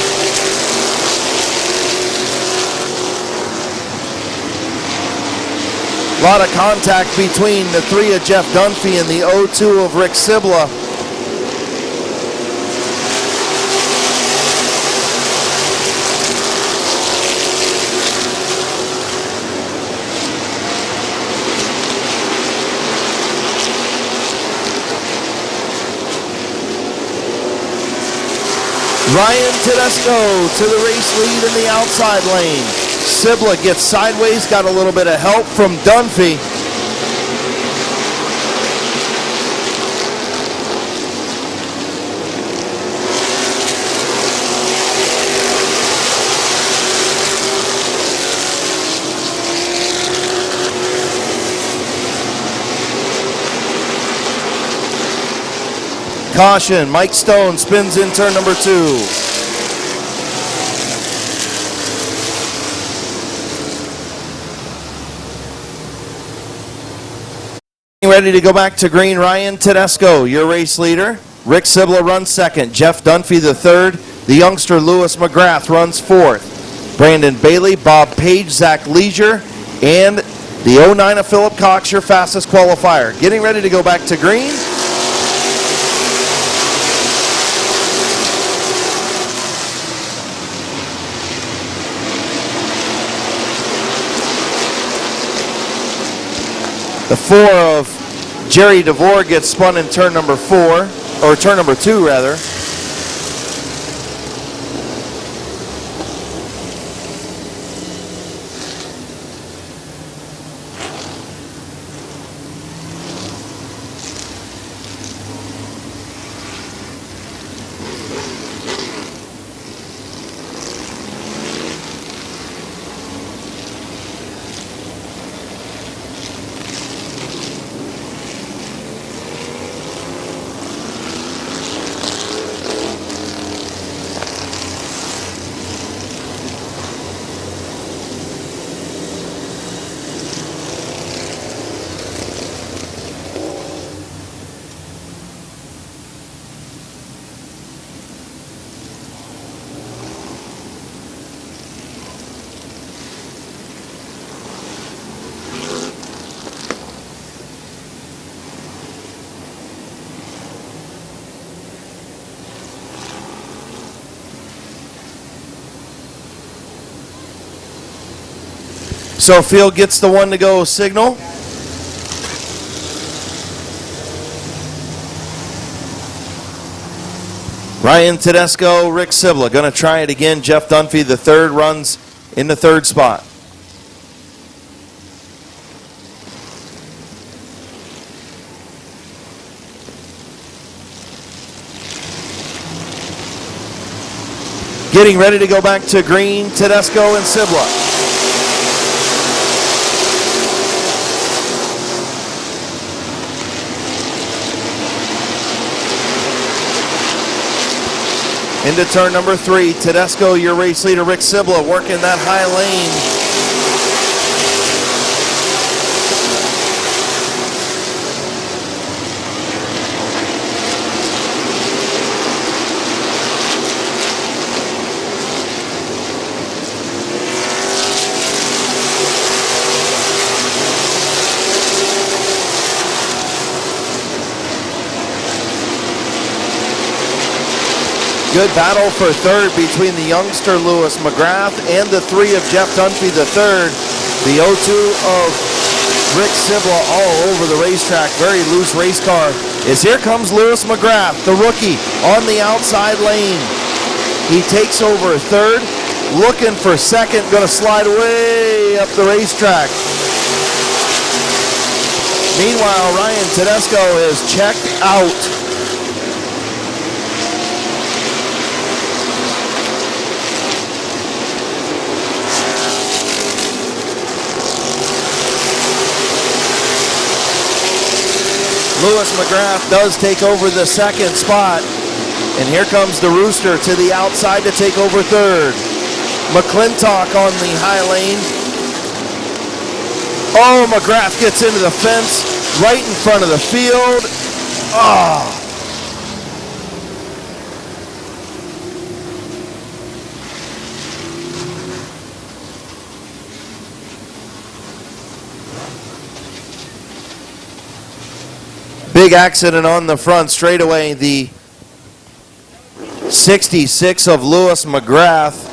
A lot of contact between the 3 of Jeff Dunphy and the 02 of Rick Sibla. Ryan Tedesco to the race lead in the outside lane. Sibla gets sideways, got a little bit of help from Dunphy. Caution, Mike Stone spins in turn number 2. Ready to go back to green, Ryan Tedesco, your race leader. Rick Sibla runs second. Jeff Dunphy the third. The youngster Lewis McGrath runs fourth. Brandon Bailey, Bob Page, Zach Leisure, and the 09 of Philip Cox, your fastest qualifier. Getting ready to go back to green. The 4 of Jerry DeVore gets spun in turn number 4, or turn number 2 rather. So field gets the 1 to go signal. Ryan Tedesco, Rick Sibla. Going to try it again. Jeff Dunphy, the third, runs in the third spot. Getting ready to go back to green, Tedesco and Sibla. Into turn number 3, Tedesco, your race leader, Rick Sibla, working that high lane. Good battle for third between the youngster Lewis McGrath and the 3 of Jeff Dunphy III. The 0-2 of Rick Sibla all over the racetrack. Very loose race car. As here comes Lewis McGrath, the rookie, on the outside lane. He takes over third, looking for second, going to slide way up the racetrack. Meanwhile, Ryan Tedesco is checked out. Lewis McGrath does take over the second spot. And here comes the Rooster to the outside to take over third. McClintock on the high lane. Oh, McGrath gets into the fence right in front of the field. Oh. Big accident on the front straightaway. The 66 of Lewis McGrath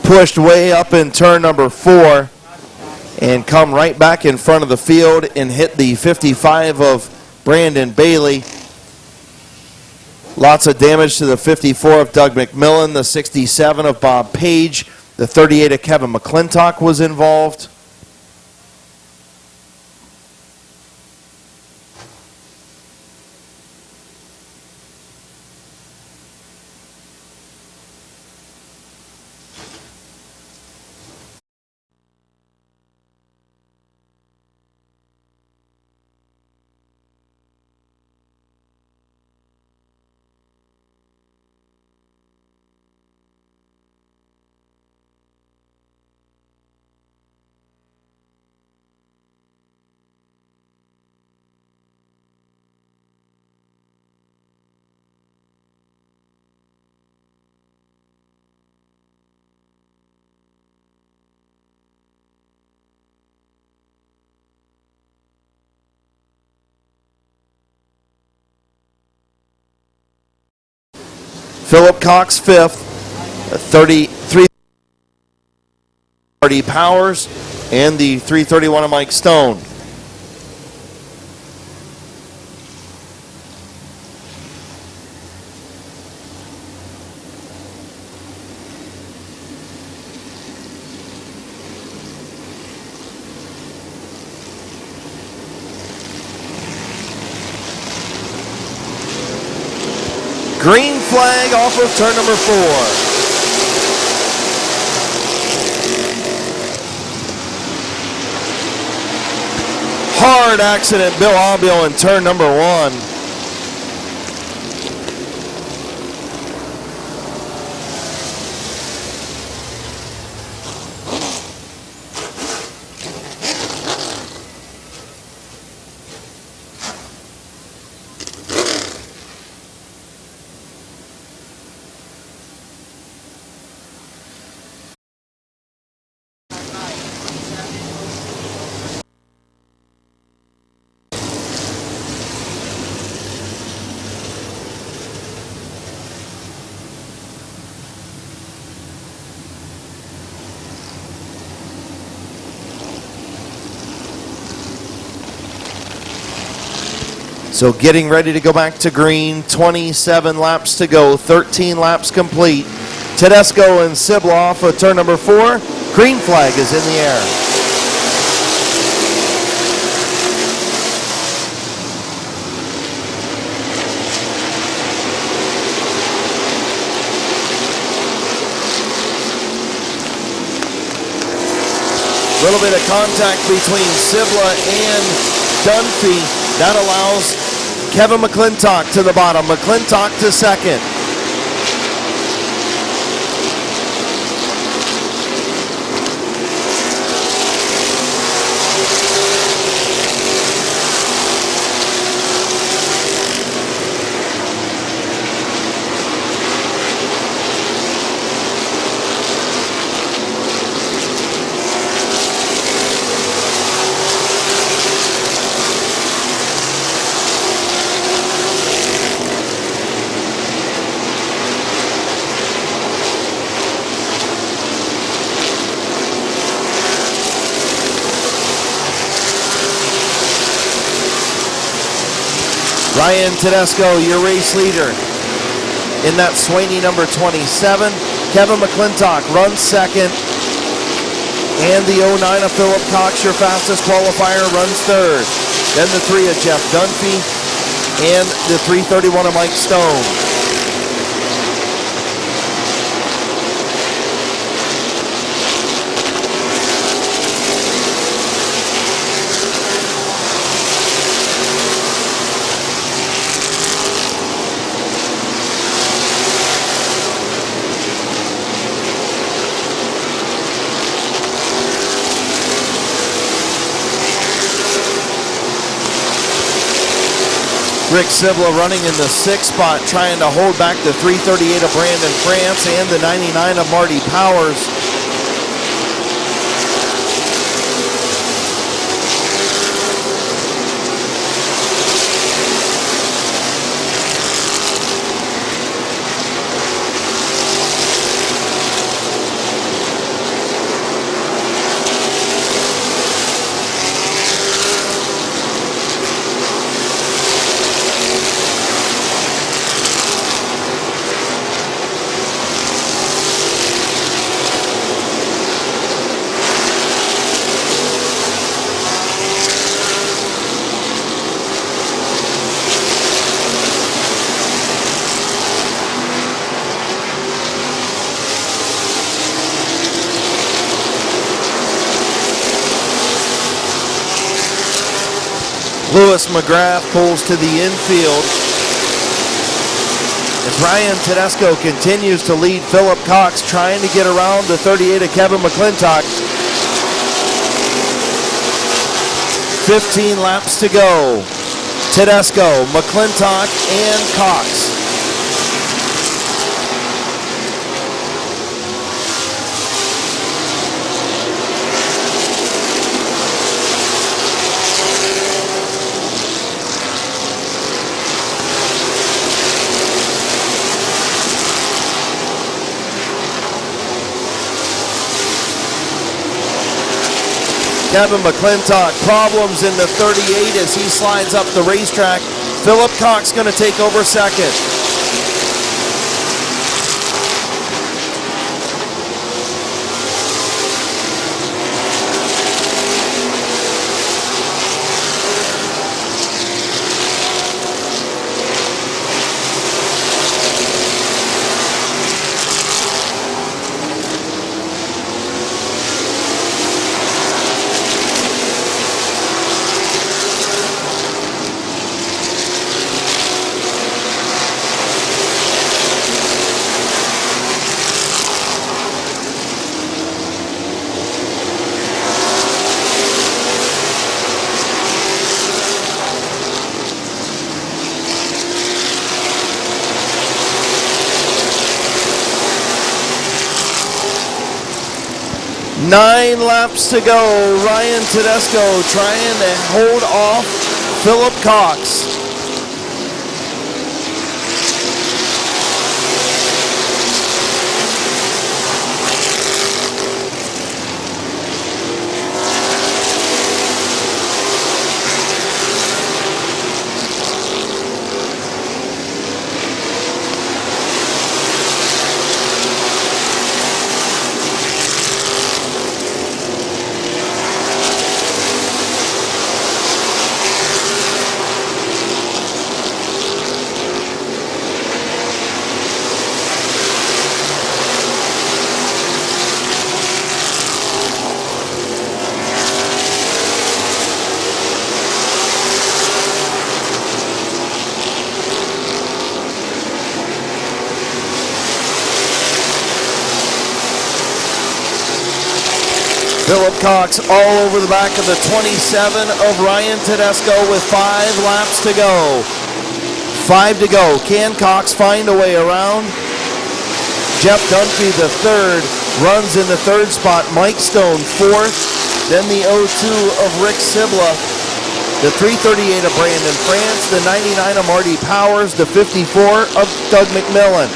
pushed way up in turn number 4 and come right back in front of the field and hit the 55 of Brandon Bailey. Lots of damage to the 54 of Doug McMillan, the 67 of Bob Page, the 38 of Kevin McClintock was involved. Philip Cox 5th, 33 Marty Powers, and the 331 of Mike Stone. Green flag off of turn number 4. Hard accident, Bill Obio in turn number 1. So getting ready to go back to green, 27 laps to go, 13 laps complete. Tedesco and Sibla off of turn number 4. Green flag is in the air. little bit of contact between Sibla and Dunphy. That allows Kevin McClintock to the bottom. McClintock to second. Ryan Tedesco, your race leader. In that Swaney number 27. Kevin McClintock runs second. And the 09 of Philip Cox, your fastest qualifier, runs third. Then the 3 of Jeff Dunphy and the 3:31 of Mike Stone. Rick Sibla running in the 6th spot, trying to hold back the 3:38 of Brandon France and the 99 of Marty Powers. Lewis McGrath pulls to the infield as Ryan Tedesco continues to lead Philip Cox, trying to get around the 38 of Kevin McClintock. 15 laps to go. Tedesco, McClintock, and Cox. Kevin McClintock, problems in the 38 as he slides up the racetrack. Philip Cox going to take over second. Nine laps to go. Ryan Tedesco trying to hold off Philip Cox. Philip Cox all over the back of the 27 of Ryan Tedesco with 5 laps to go. 5 to go. Can Cox find a way around? Jeff Dunphy, the third, runs in the third spot. Mike Stone, fourth. Then the 02 of Rick Sibla. The 338 of Brandon France. The 99 of Marty Powers. The 54 of Doug McMillan.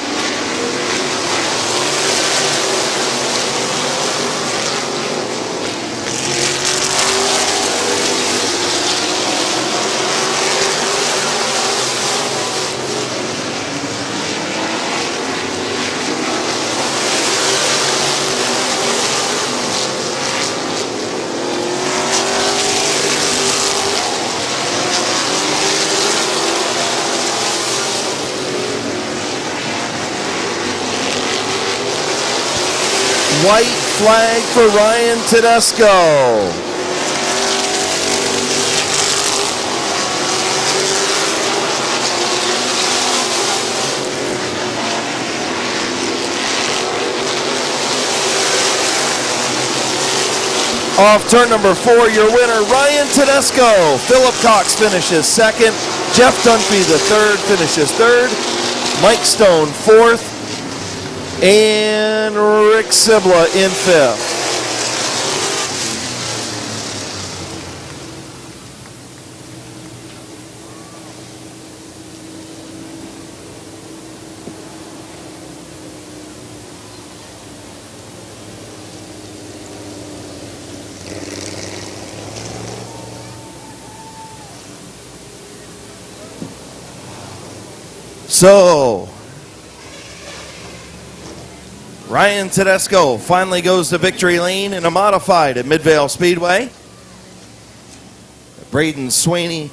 White flag for Ryan Tedesco. Off turn number 4, your winner, Ryan Tedesco. Philip Cox finishes second. Jeff Dunphy, the third, finishes third. Mike Stone, fourth. And Rick Sibla in fifth. So, Ryan Tedesco finally goes to victory lane in a modified at Midvale Speedway. Braden Sweeney,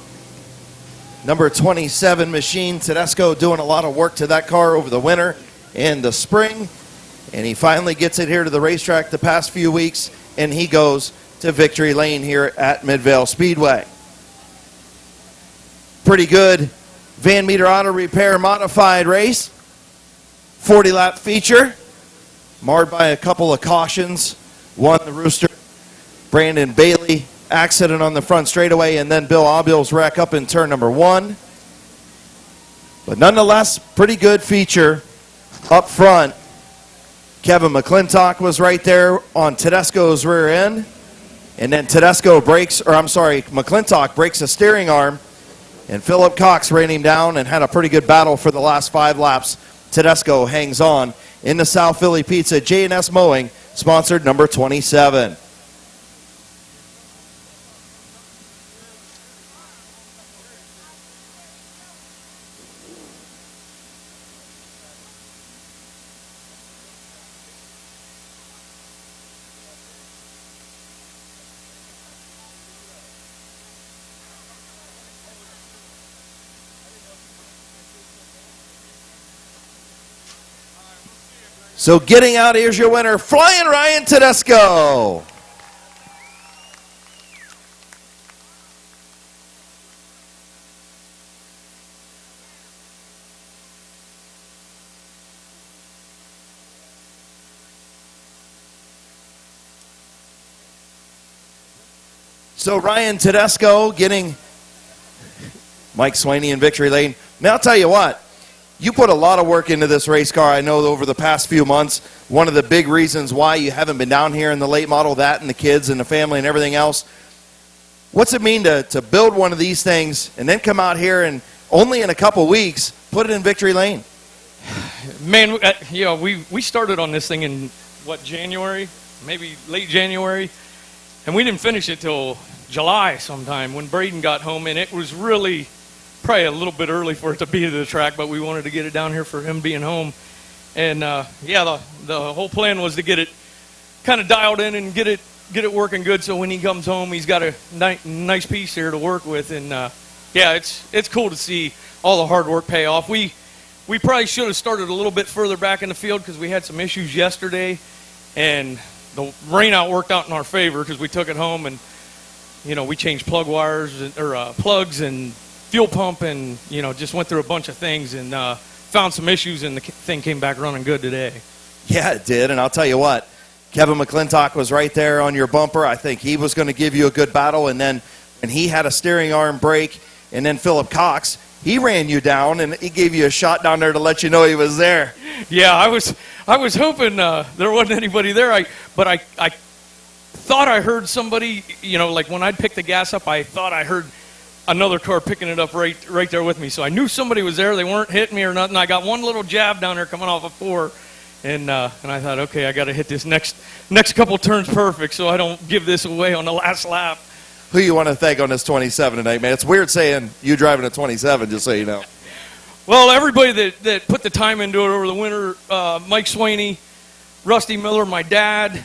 number 27 machine. Tedesco doing a lot of work to that car over the winter and the spring. And he finally gets it here to the racetrack the past few weeks, and he goes to victory lane here at Midvale Speedway. Pretty good Van Meter Auto Repair modified race. 40-lap feature. Marred by a couple of cautions. One, the Rooster, Brandon Bailey, accident on the front straightaway, and then Bill Abil's wreck up in turn number 1. But nonetheless, pretty good feature up front. Kevin McClintock was right there on Tedesco's rear end. And then McClintock breaks a steering arm, and Philip Cox ran him down and had a pretty good battle for the last 5 laps. Tedesco hangs on. In the South Philly Pizza, J&S Mowing, sponsored number 27. So getting out, here's your winner, Flying Ryan Tedesco. So Ryan Tedesco getting Mike Sweeney in victory lane. Now I'll tell you what. You put a lot of work into this race car, I know, over the past few months. One of the big reasons why you haven't been down here in the late model, that and the kids and the family and everything else. What's it mean to build one of these things and then come out here and only in a couple weeks put it in victory lane? Man, we started on this thing in, January? Maybe late January. And we didn't finish it till July sometime when Braden got home, and it was really probably a little bit early for it to be to the track, but we wanted to get it down here for him being home. And the whole plan was to get it kind of dialed in and get it working good, so when he comes home, he's got a nice piece here to work with. And it's cool to see all the hard work pay off. We probably should have started a little bit further back in the field because we had some issues yesterday, and the rainout worked out in our favor because we took it home and we changed plug wires or plugs and fuel pump, and just went through a bunch of things and found some issues, and the thing came back running good today. Yeah, it did, and I'll tell you what, Kevin McClintock was right there on your bumper. I think he was going to give you a good battle, and then he had a steering arm break, and then Philip Cox, he ran you down, and he gave you a shot down there to let you know he was there. Yeah, I was hoping there wasn't anybody there. But I thought I heard somebody, like when I'd pick the gas up, I thought I heard another car picking it up right there with me. So I knew somebody was there. They weren't hitting me or nothing. I got one little jab down there coming off of 4, and I thought, okay, I got to hit this next couple turns perfect so I don't give this away on the last lap. Who you want to thank on this 27 tonight, man? It's weird saying you driving a 27, just so you know. Well, everybody that put the time into it over the winter, Mike Swaney, Rusty Miller, my dad,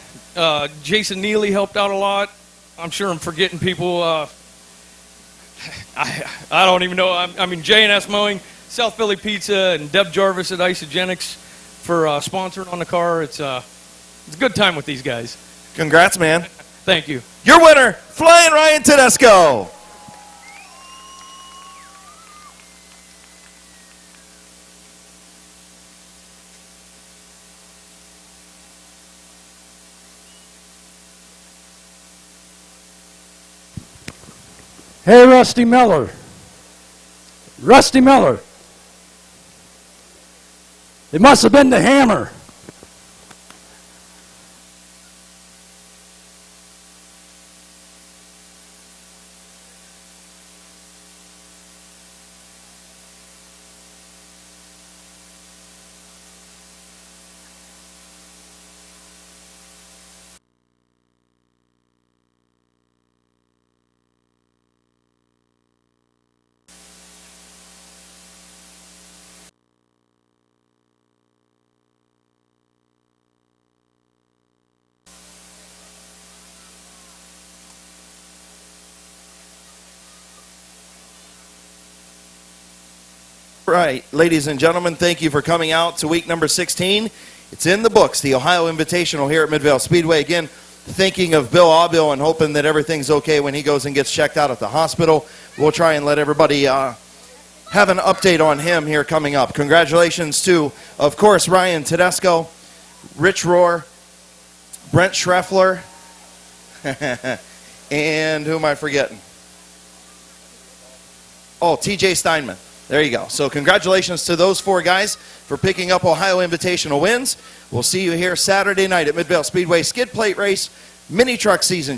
Jason Neely helped out a lot. I'm sure I'm forgetting people. I don't even know. I mean, J&S Mowing, South Philly Pizza, and Deb Jarvis at Isogenics for sponsoring on the car. It's a good time with these guys. Congrats, man. Thank you. Your winner, Flying Ryan Tedesco. Hey, Rusty Miller. Rusty Miller. It must have been the hammer. Right, ladies and gentlemen, thank you for coming out to week number 16. It's in the books, the Ohio Invitational here at Midvale Speedway. Again, thinking of Bill Aubill and hoping that everything's okay when he goes and gets checked out at the hospital. We'll try and let everybody have an update on him here coming up. Congratulations to, of course, Ryan Tedesco, Rich Rohr, Brent Schreffler, and who am I forgetting? Oh, TJ Steinman. There you go. So congratulations to those 4 guys for picking up Ohio Invitational wins. We'll see you here Saturday night at Midvale Speedway Skid Plate Race Mini Truck Season.